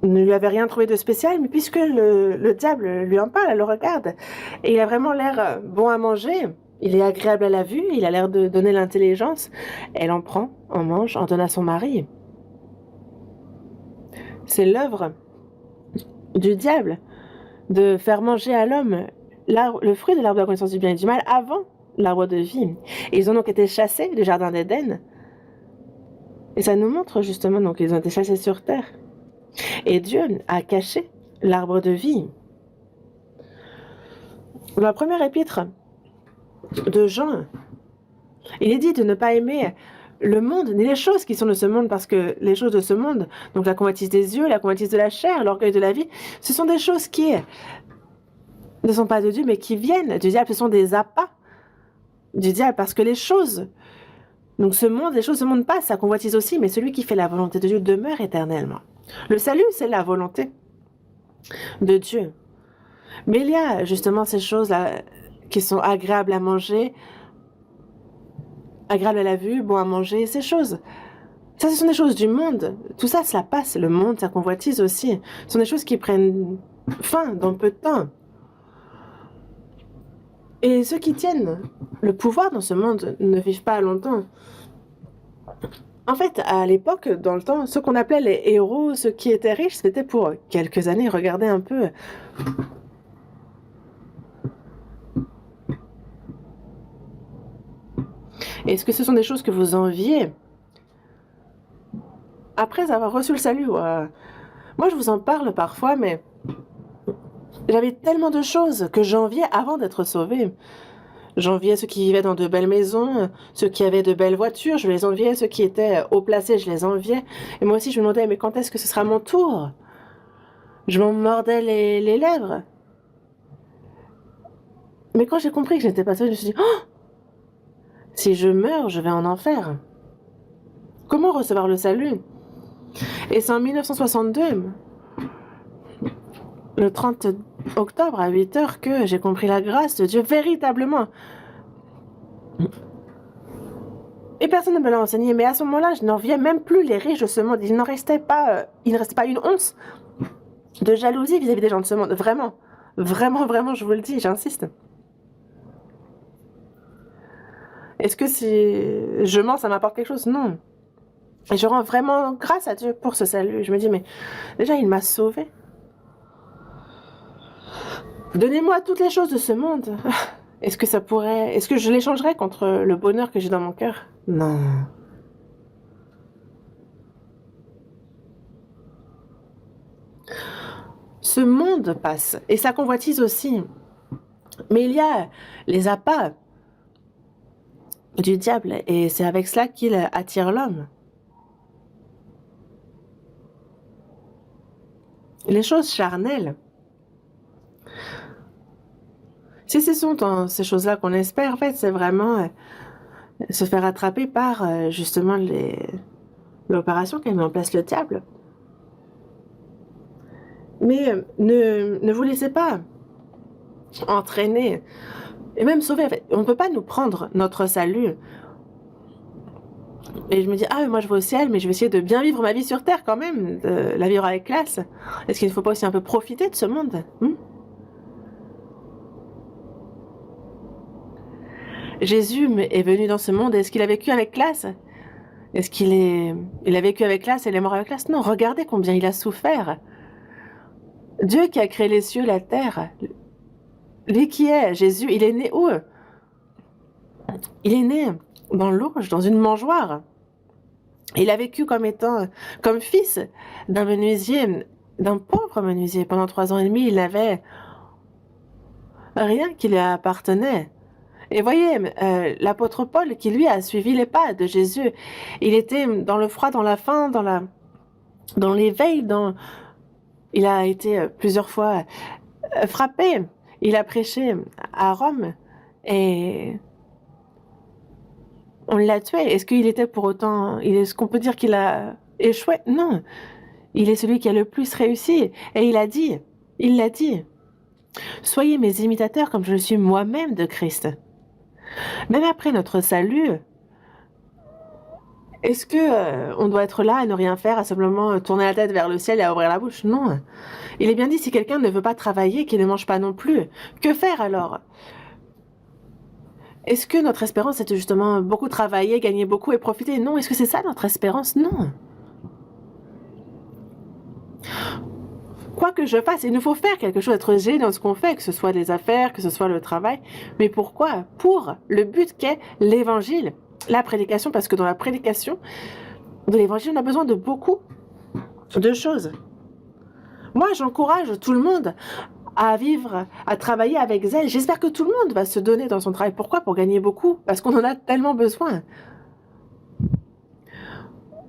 ne lui avait rien trouvé de spécial, mais puisque le diable lui en parle, elle le regarde. Et il a vraiment l'air bon à manger. Il est agréable à la vue, il a l'air de donner l'intelligence. Elle en prend, en mange, en donne à son mari. C'est l'œuvre du diable de faire manger à l'homme le fruit de l'arbre de la connaissance du bien et du mal avant l'arbre de vie. Et ils ont donc été chassés du jardin d'Éden. Et ça nous montre justement, donc ils ont été chassés sur terre. Et Dieu a caché l'arbre de vie. Dans la première épître de Jean, il est dit de ne pas aimer le monde, ni les choses qui sont de ce monde, parce que les choses de ce monde, donc la convoitise des yeux, la convoitise de la chair, l'orgueil de la vie, ce sont des choses qui ne sont pas de Dieu, mais qui viennent du diable. Ce sont des appâts du diable, parce que les choses, donc les choses de ce monde passent, ça convoitise aussi, mais celui qui fait la volonté de Dieu demeure éternellement. Le salut, c'est la volonté de Dieu. Mais il y a justement ces choses-là qui sont agréables à manger, agréables à la vue, bon à manger, ces choses. Ça, ce sont des choses du monde. Tout ça, cela passe. Le monde, ça convoitise aussi. Ce sont des choses qui prennent fin dans peu de temps. Et ceux qui tiennent le pouvoir dans ce monde ne vivent pas longtemps. En fait, à l'époque, dans le temps, ceux qu'on appelait les héros, ceux qui étaient riches, c'était pour quelques années. Regardez un peu Est-ce que ce sont des choses que vous enviez après avoir reçu le salut? Moi, je vous en parle parfois, mais j'avais tellement de choses que j'enviais avant d'être sauvée. J'enviais ceux qui vivaient dans de belles maisons, ceux qui avaient de belles voitures, je les enviais, ceux qui étaient haut placés, je les enviais. Et moi aussi, je me demandais, mais quand est-ce que ce sera mon tour? Je m'en mordais les lèvres. Mais quand j'ai compris que je n'étais pas sauvée, je me suis dit, oh, si je meurs, je vais en enfer. Comment recevoir le salut? Et c'est en 1962, le 30 octobre à 8 heures, que j'ai compris la grâce de Dieu véritablement. Et personne ne me l'a enseigné, mais à ce moment-là, je n'enviais même plus les riches de ce monde. Il ne restait pas une once de jalousie vis-à-vis des gens de ce monde. Vraiment, vraiment, vraiment, je vous le dis, j'insiste. Est-ce que si je mens, ça m'apporte quelque chose? Non. Et je rends vraiment grâce à Dieu pour ce salut. Je me dis, mais déjà, il m'a sauvée. Donnez-moi toutes les choses de ce monde. Est-ce que je l'échangerais contre le bonheur que j'ai dans mon cœur? Non. Ce monde passe, et sa convoitise aussi. Mais il y a les appâts du diable, et c'est avec cela qu'il attire l'homme. Les choses charnelles. Si ce sont dans ces choses-là qu'on espère, en fait, c'est vraiment se faire attraper par justement l'opération qu'a mis en place le diable. Mais ne vous laissez pas entraîner et même sauver. En fait, on ne peut pas nous prendre notre salut. Et je me dis, ah, moi je vais au ciel, mais je vais essayer de bien vivre ma vie sur terre quand même, de la vivre avec classe. Est-ce qu'il ne faut pas aussi un peu profiter de ce monde? Jésus est venu dans ce monde, est-ce qu'il a vécu avec classe? Est-ce il a vécu avec classe et il est mort avec classe? Non, regardez combien il a souffert. Dieu qui a créé les cieux, la terre, lui qui est Jésus, il est né où? Il est né dans l'Auge, dans une mangeoire. Il a vécu comme fils d'un menuisier, d'un pauvre menuisier. Pendant 3 ans et demi, il n'avait rien qui lui appartenait. Et voyez, l'apôtre Paul, qui lui a suivi les pas de Jésus, il était dans le froid, dans la faim, dans l'éveil, il a été plusieurs fois frappé. Il a prêché à Rome et on l'a tué. Est-ce qu'il était pour autant... Est-ce qu'on peut dire qu'il a échoué? Non. Il est celui qui a le plus réussi. Et il l'a dit, soyez mes imitateurs comme je le suis moi-même de Christ. Même après notre salut, est-ce que on doit être là à ne rien faire, à simplement tourner la tête vers le ciel et à ouvrir la bouche? Non. Il est bien dit, si quelqu'un ne veut pas travailler, qu'il ne mange pas non plus. Que faire alors? Est-ce que notre espérance est justement beaucoup travailler, gagner beaucoup et profiter? Non. Est-ce que c'est ça notre espérance? Non. Quoi que je fasse, il nous faut faire quelque chose, être gêné dans ce qu'on fait, que ce soit les affaires, que ce soit le travail. Mais pourquoi? Pour le but qu'est l'évangile, la prédication, parce que dans la prédication de l'évangile, on a besoin de beaucoup de choses. Moi, j'encourage tout le monde à vivre, à travailler avec zèle. J'espère que tout le monde va se donner dans son travail. Pourquoi? Pour gagner beaucoup. Parce qu'on en a tellement besoin.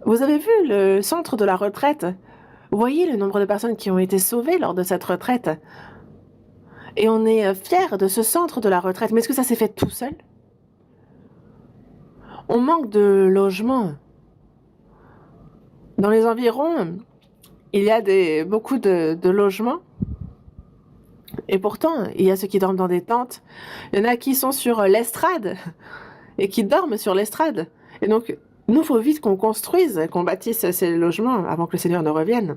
Vous avez vu le centre de la retraite? Vous voyez le nombre de personnes qui ont été sauvées lors de cette retraite? Et on est fiers de ce centre de la retraite. Mais est-ce que ça s'est fait tout seul? On manque de logements. Dans les environs, il y a beaucoup de logements. Et pourtant, il y a ceux qui dorment dans des tentes. Il y en a qui sont sur l'estrade et qui dorment sur l'estrade. Et donc, nous, il faut vite qu'on construise, qu'on bâtisse ces logements avant que le Seigneur ne revienne.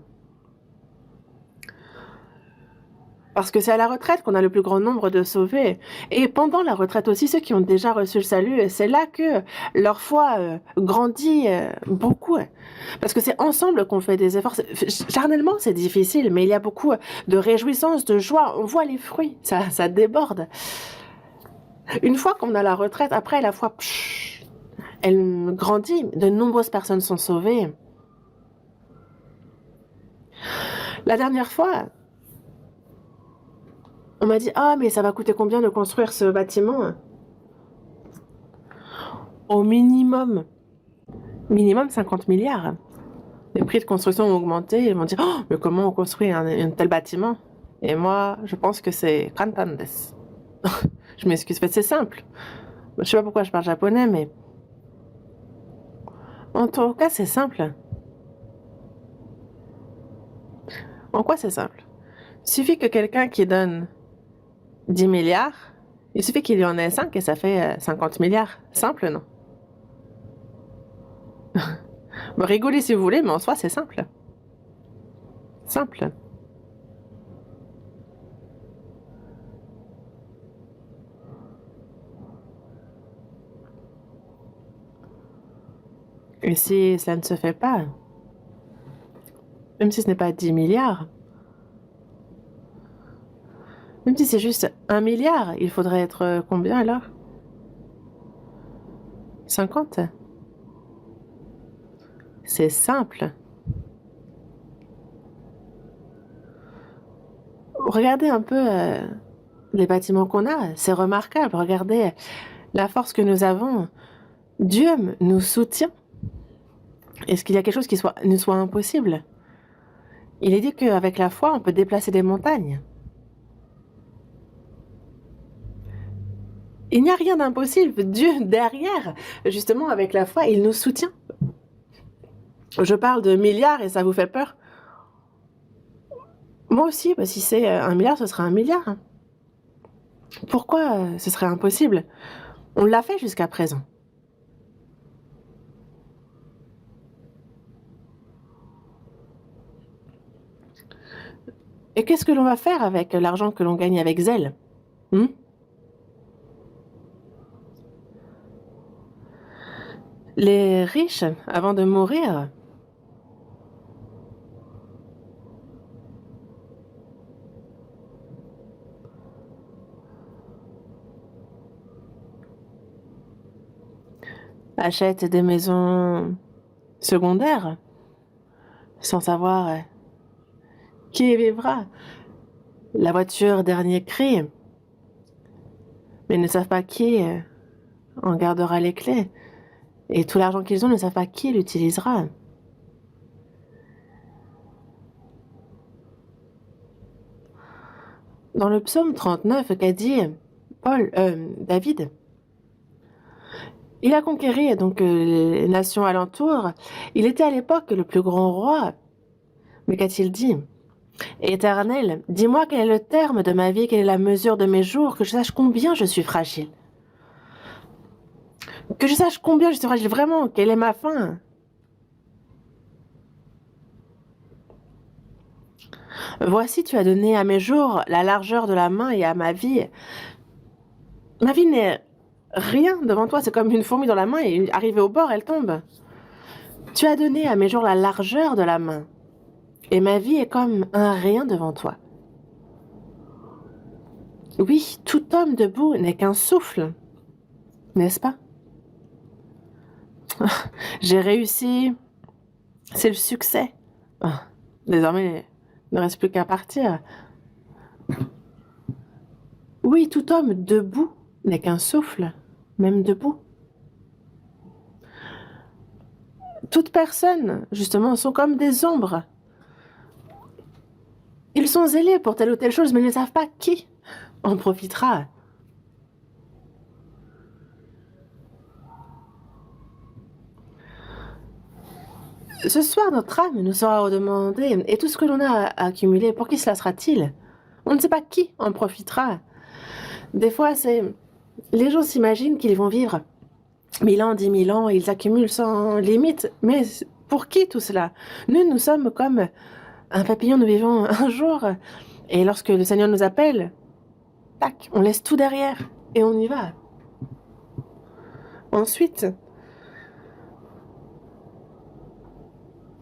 Parce que c'est à la retraite qu'on a le plus grand nombre de sauvés. Et pendant la retraite aussi, ceux qui ont déjà reçu le salut, c'est là que leur foi grandit beaucoup. Parce que c'est ensemble qu'on fait des efforts. Charnellement, c'est difficile, mais il y a beaucoup de réjouissance, de joie. On voit les fruits, ça déborde. Une fois qu'on a la retraite, après la foi, Elle grandit, de nombreuses personnes sont sauvées. La dernière fois, on m'a dit: «Ah, mais ça va coûter combien de construire ce bâtiment?» Au minimum 50 milliards. Les prix de construction ont augmenté. Ils m'ont dit: «Oh, mais comment on construit un tel bâtiment?» Et moi, je pense que c'est kantan desu. Je m'excuse, c'est simple. Je sais pas pourquoi je parle japonais, mais en tout cas, c'est simple. En quoi c'est simple? Il suffit que quelqu'un qui donne 10 milliards, il suffit qu'il y en ait 5 et ça fait 50 milliards. Simple, non? Bon, rigolez si vous voulez, mais en soi, c'est simple. Simple. Et si cela ne se fait pas, même si ce n'est pas 10 milliards, même si c'est juste 1 milliard, il faudrait être combien alors? 50? C'est simple. Regardez un peu les bâtiments qu'on a, c'est remarquable. Regardez la force que nous avons. Dieu nous soutient. Est-ce qu'il y a quelque chose qui nous soit impossible? Il est dit qu'avec la foi, on peut déplacer des montagnes. Il n'y a rien d'impossible. Dieu, derrière, justement, avec la foi, il nous soutient. Je parle de milliards et ça vous fait peur? Moi aussi, bah, si c'est 1 milliard, ce sera 1 milliard. Pourquoi ce serait impossible? On l'a fait jusqu'à présent. Et qu'est-ce que l'on va faire avec l'argent que l'on gagne avec zèle? Les riches, avant de mourir, achètent des maisons secondaires sans savoir qui y vivra. La voiture dernier cri, mais ils ne savent pas qui en gardera les clés. Et tout l'argent qu'ils ont, ils ne savent pas qui l'utilisera. Dans le psaume 39 qu'a dit David, il a conquéri donc les nations alentours. Il était à l'époque le plus grand roi. Mais qu'a-t-il dit? Éternel, dis-moi quel est le terme de ma vie, quelle est la mesure de mes jours, que je sache combien je suis fragile. Que je sache combien je suis fragile, vraiment, quelle est ma fin. Voici, tu as donné à mes jours la largeur de la main et à ma vie. Ma vie n'est rien devant toi, c'est comme une fourmi dans la main et arrivée au bord, elle tombe. Tu as donné à mes jours la largeur de la main et ma vie est comme un rien devant toi. Oui, tout homme debout n'est qu'un souffle, n'est-ce pas? J'ai réussi, c'est le succès. Désormais, il ne reste plus qu'à partir. Oui, tout homme debout n'est qu'un souffle, même debout. Toutes personnes, justement, sont comme des ombres. Ils sont zélés pour telle ou telle chose, mais ils ne savent pas qui en profitera. Ce soir, notre âme nous sera redemandée, et tout ce que l'on a accumulé, pour qui cela sera-t-il? On ne sait pas qui en profitera. Des fois, les gens s'imaginent qu'ils vont vivre 1000 ans, 10 000 ans, ils accumulent sans limite. Mais pour qui tout cela? Nous sommes comme un papillon, nous vivons un jour. Et lorsque le Seigneur nous appelle, tac, on laisse tout derrière et on y va. Ensuite,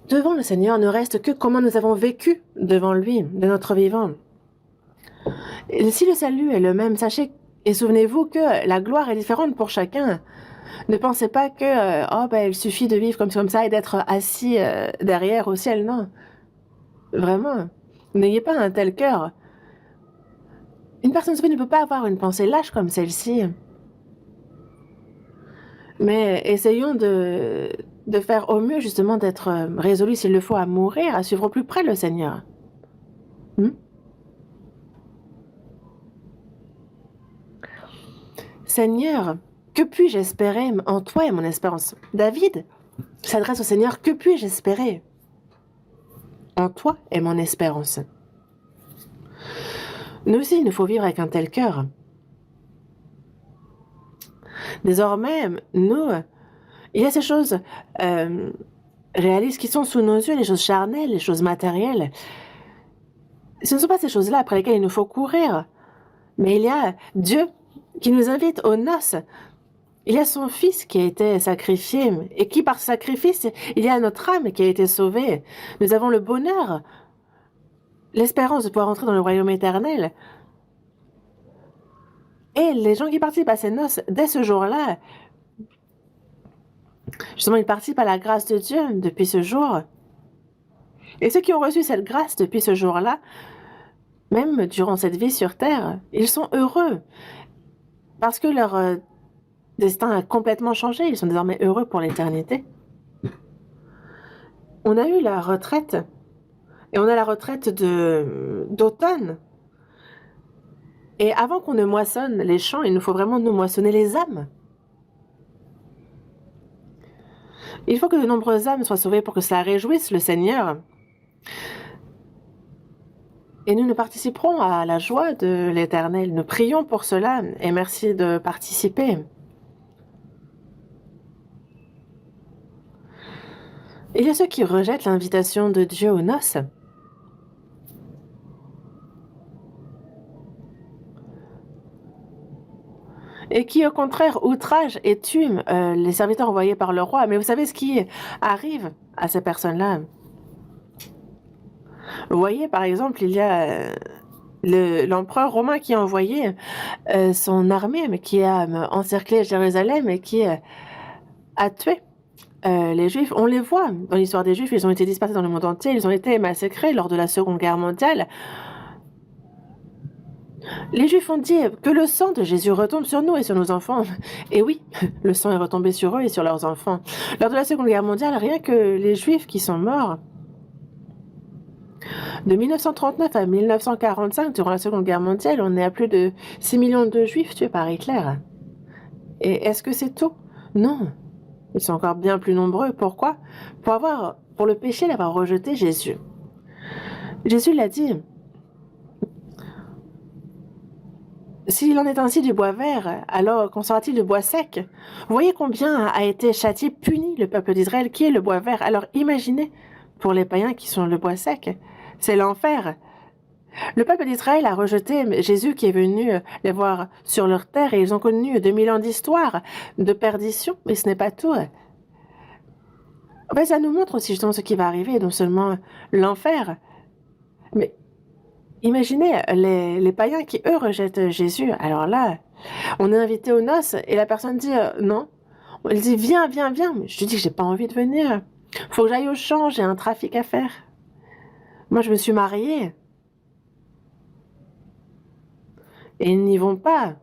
devant le Seigneur ne reste que comment nous avons vécu devant lui, de notre vivant. Et si le salut est le même, sachez et souvenez-vous que la gloire est différente pour chacun. Ne pensez pas que oh, ben, il suffit de vivre comme ça et d'être assis derrière au ciel. Non, vraiment. N'ayez pas un tel cœur. Une personne sauvée ne peut pas avoir une pensée lâche comme celle-ci. Mais essayons de faire au mieux, justement, d'être résolus, s'il le faut, à mourir, à suivre au plus près le Seigneur. Hmm? Seigneur, que puis-je espérer en toi et mon espérance? David s'adresse au Seigneur, que puis-je espérer en toi et mon espérance? Nous aussi, il nous faut vivre avec un tel cœur. Désormais, nous, il y a ces choses réalistes qui sont sous nos yeux, les choses charnelles, les choses matérielles. Ce ne sont pas ces choses-là après lesquelles il nous faut courir, mais il y a Dieu qui nous invite aux noces. Il y a son Fils qui a été sacrifié, et qui, par sacrifice, il y a notre âme qui a été sauvée. Nous avons le bonheur, l'espérance de pouvoir entrer dans le royaume éternel. Et les gens qui participent à ces noces, dès ce jour-là, justement, ils participent à la grâce de Dieu depuis ce jour. Et ceux qui ont reçu cette grâce depuis ce jour-là, même durant cette vie sur Terre, ils sont heureux parce que leur destin a complètement changé. Ils sont désormais heureux pour l'éternité. On a eu la retraite et on a la retraite d'automne. Et avant qu'on ne moissonne les champs, il nous faut vraiment nous moissonner les âmes. Il faut que de nombreuses âmes soient sauvées pour que cela réjouisse le Seigneur. Et nous participerons à la joie de l'Éternel. Nous prions pour cela et merci de participer. Il y a ceux qui rejettent l'invitation de Dieu aux noces. Et qui, au contraire, outragent et tuent les serviteurs envoyés par le roi. Mais vous savez ce qui arrive à ces personnes-là? Vous voyez, par exemple, il y a l'empereur romain qui a envoyé son armée, mais qui a encerclé Jérusalem et qui a tué les Juifs. On les voit dans l'histoire des Juifs, ils ont été dispersés dans le monde entier, ils ont été massacrés lors de la Seconde Guerre mondiale. Les Juifs ont dit que le sang de Jésus retombe sur nous et sur nos enfants. Et oui, le sang est retombé sur eux et sur leurs enfants. Lors de la Seconde Guerre mondiale, rien que les Juifs qui sont morts, de 1939 à 1945, durant la Seconde Guerre mondiale, on est à plus de 6 millions de Juifs tués par Hitler. Et est-ce que c'est tout? Non. Ils sont encore bien plus nombreux. Pourquoi? Pour le péché d'avoir rejeté Jésus. Jésus l'a dit. S'il en est ainsi du bois vert, alors qu'en sera-t-il du bois sec? Vous voyez combien a été châtié, puni le peuple d'Israël qui est le bois vert. Alors imaginez pour les païens qui sont le bois sec. C'est l'enfer. Le peuple d'Israël a rejeté Jésus qui est venu les voir sur leur terre et ils ont connu 2000 ans d'histoire, de perdition, mais ce n'est pas tout. Ça nous montre aussi justement ce qui va arriver, non seulement l'enfer, mais imaginez les païens qui, eux, rejettent Jésus. Alors là, on est invité aux noces et la personne dit non. Elle dit viens, viens, viens. Mais je lui dis que j'ai pas envie de venir. Faut que j'aille au champ, j'ai un trafic à faire. Moi, je me suis mariée. Et ils n'y vont pas.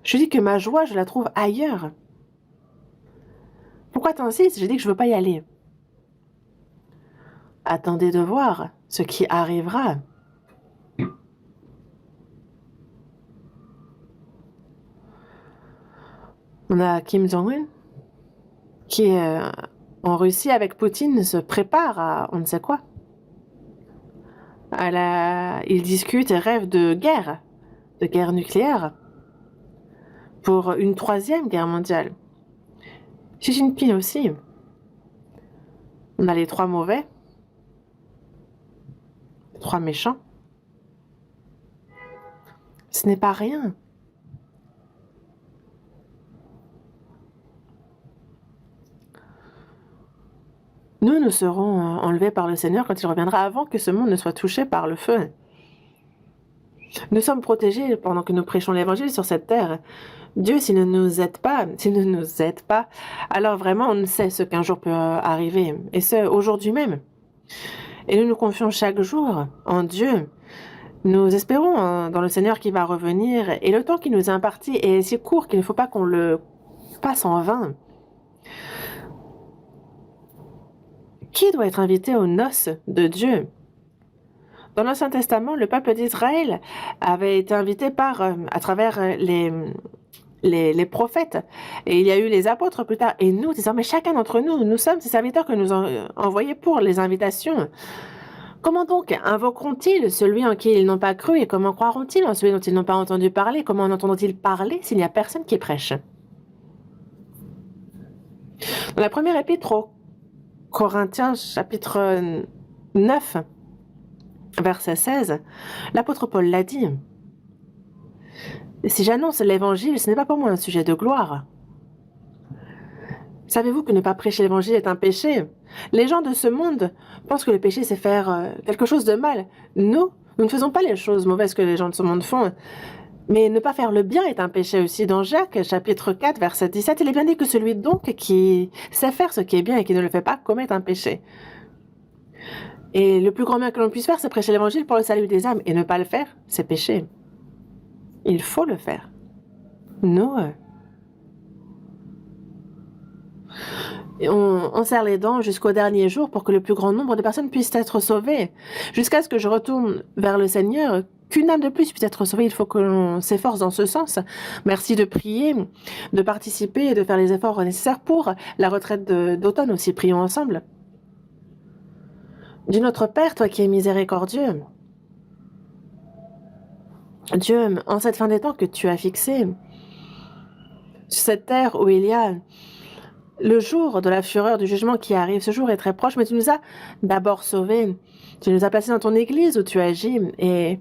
Je dis que ma joie, je la trouve ailleurs. Pourquoi t'insistes? J'ai dit que je veux pas y aller. Attendez de voir ce qui arrivera. On a Kim Jong-un qui est en Russie avec Poutine se prépare à on ne sait quoi. Il discute et rêve de guerre nucléaire pour une 3e guerre mondiale. Xi Jinping aussi. On a les 3 mauvais, 3 méchants. Ce n'est pas rien. Nous serons enlevés par le Seigneur quand il reviendra avant que ce monde ne soit touché par le feu. Nous sommes protégés pendant que nous prêchons l'Évangile sur cette terre. Dieu, s'il ne nous aide pas, alors vraiment on ne sait ce qu'un jour peut arriver, et ce, aujourd'hui même. Et nous nous confions chaque jour en Dieu. Nous espérons dans le Seigneur qui va revenir, et le temps qui nous est imparti est si court qu'il ne faut pas qu'on le passe en vain. Qui doit être invité aux noces de Dieu? Dans l'Ancien Testament, le peuple d'Israël avait été invité à travers les prophètes. Et il y a eu les apôtres plus tard. Et nous, désormais, chacun d'entre nous, nous sommes ces serviteurs que nous envoyés pour les invitations. Comment donc invoqueront-ils celui en qui ils n'ont pas cru et comment croiront-ils en celui dont ils n'ont pas entendu parler? Comment en entendront-ils parler s'il n'y a personne qui prêche? Dans la première épître aux Corinthiens, chapitre 9, verset 16, l'apôtre Paul l'a dit. Si j'annonce l'évangile, ce n'est pas pour moi un sujet de gloire. Savez-vous que ne pas prêcher l'évangile est un péché? Les gens de ce monde pensent que le péché, c'est faire quelque chose de mal. Nous ne faisons pas les choses mauvaises que les gens de ce monde font. Mais ne pas faire le bien est un péché aussi. Dans Jacques, chapitre 4, verset 17, il est bien dit que celui donc qui sait faire ce qui est bien et qui ne le fait pas commet un péché. Et le plus grand bien que l'on puisse faire, c'est prêcher l'évangile pour le salut des âmes. Et ne pas le faire, c'est péché. Il faut le faire. Nous, on serre les dents jusqu'au dernier jour pour que le plus grand nombre de personnes puissent être sauvées. Jusqu'à ce que je retourne vers le Seigneur, qu'une âme de plus puisse être sauvée, il faut que l'on s'efforce dans ce sens. Merci de prier, de participer et de faire les efforts nécessaires pour la retraite d'automne aussi. Prions ensemble. Dieu notre Père, toi qui es miséricordieux, Dieu, en cette fin des temps que tu as fixée, sur cette terre où il y a le jour de la fureur du jugement qui arrive, ce jour est très proche, mais tu nous as d'abord sauvés. Tu nous as placés dans ton église où tu agis et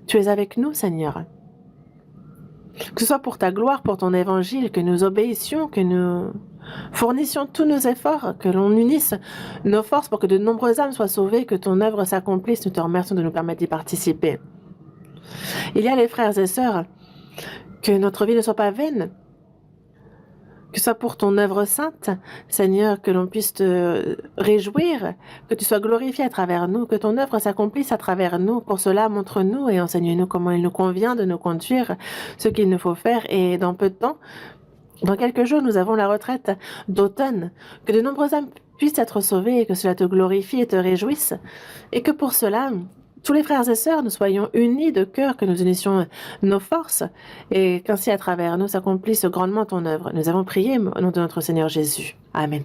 tu es avec nous, Seigneur. Que ce soit pour ta gloire, pour ton évangile, que nous obéissions, que nous fournissions tous nos efforts, que l'on unisse nos forces pour que de nombreuses âmes soient sauvées, que ton œuvre s'accomplisse. Nous te remercions de nous permettre d'y participer. Il y a les frères et sœurs, que notre vie ne soit pas vaine, que ce soit pour ton œuvre sainte, Seigneur, que l'on puisse te réjouir, que tu sois glorifié à travers nous, que ton œuvre s'accomplisse à travers nous. Pour cela, montre-nous et enseigne-nous comment il nous convient de nous conduire, ce qu'il nous faut faire. Et dans peu de temps, dans quelques jours, nous avons la retraite d'automne. Que de nombreuses âmes puissent être sauvées et que cela te glorifie et te réjouisse. Et que pour cela, tous les frères et sœurs, nous soyons unis de cœur, que nous unissions nos forces et qu'ainsi à travers nous s'accomplisse grandement ton œuvre. Nous avons prié au nom de notre Seigneur Jésus. Amen.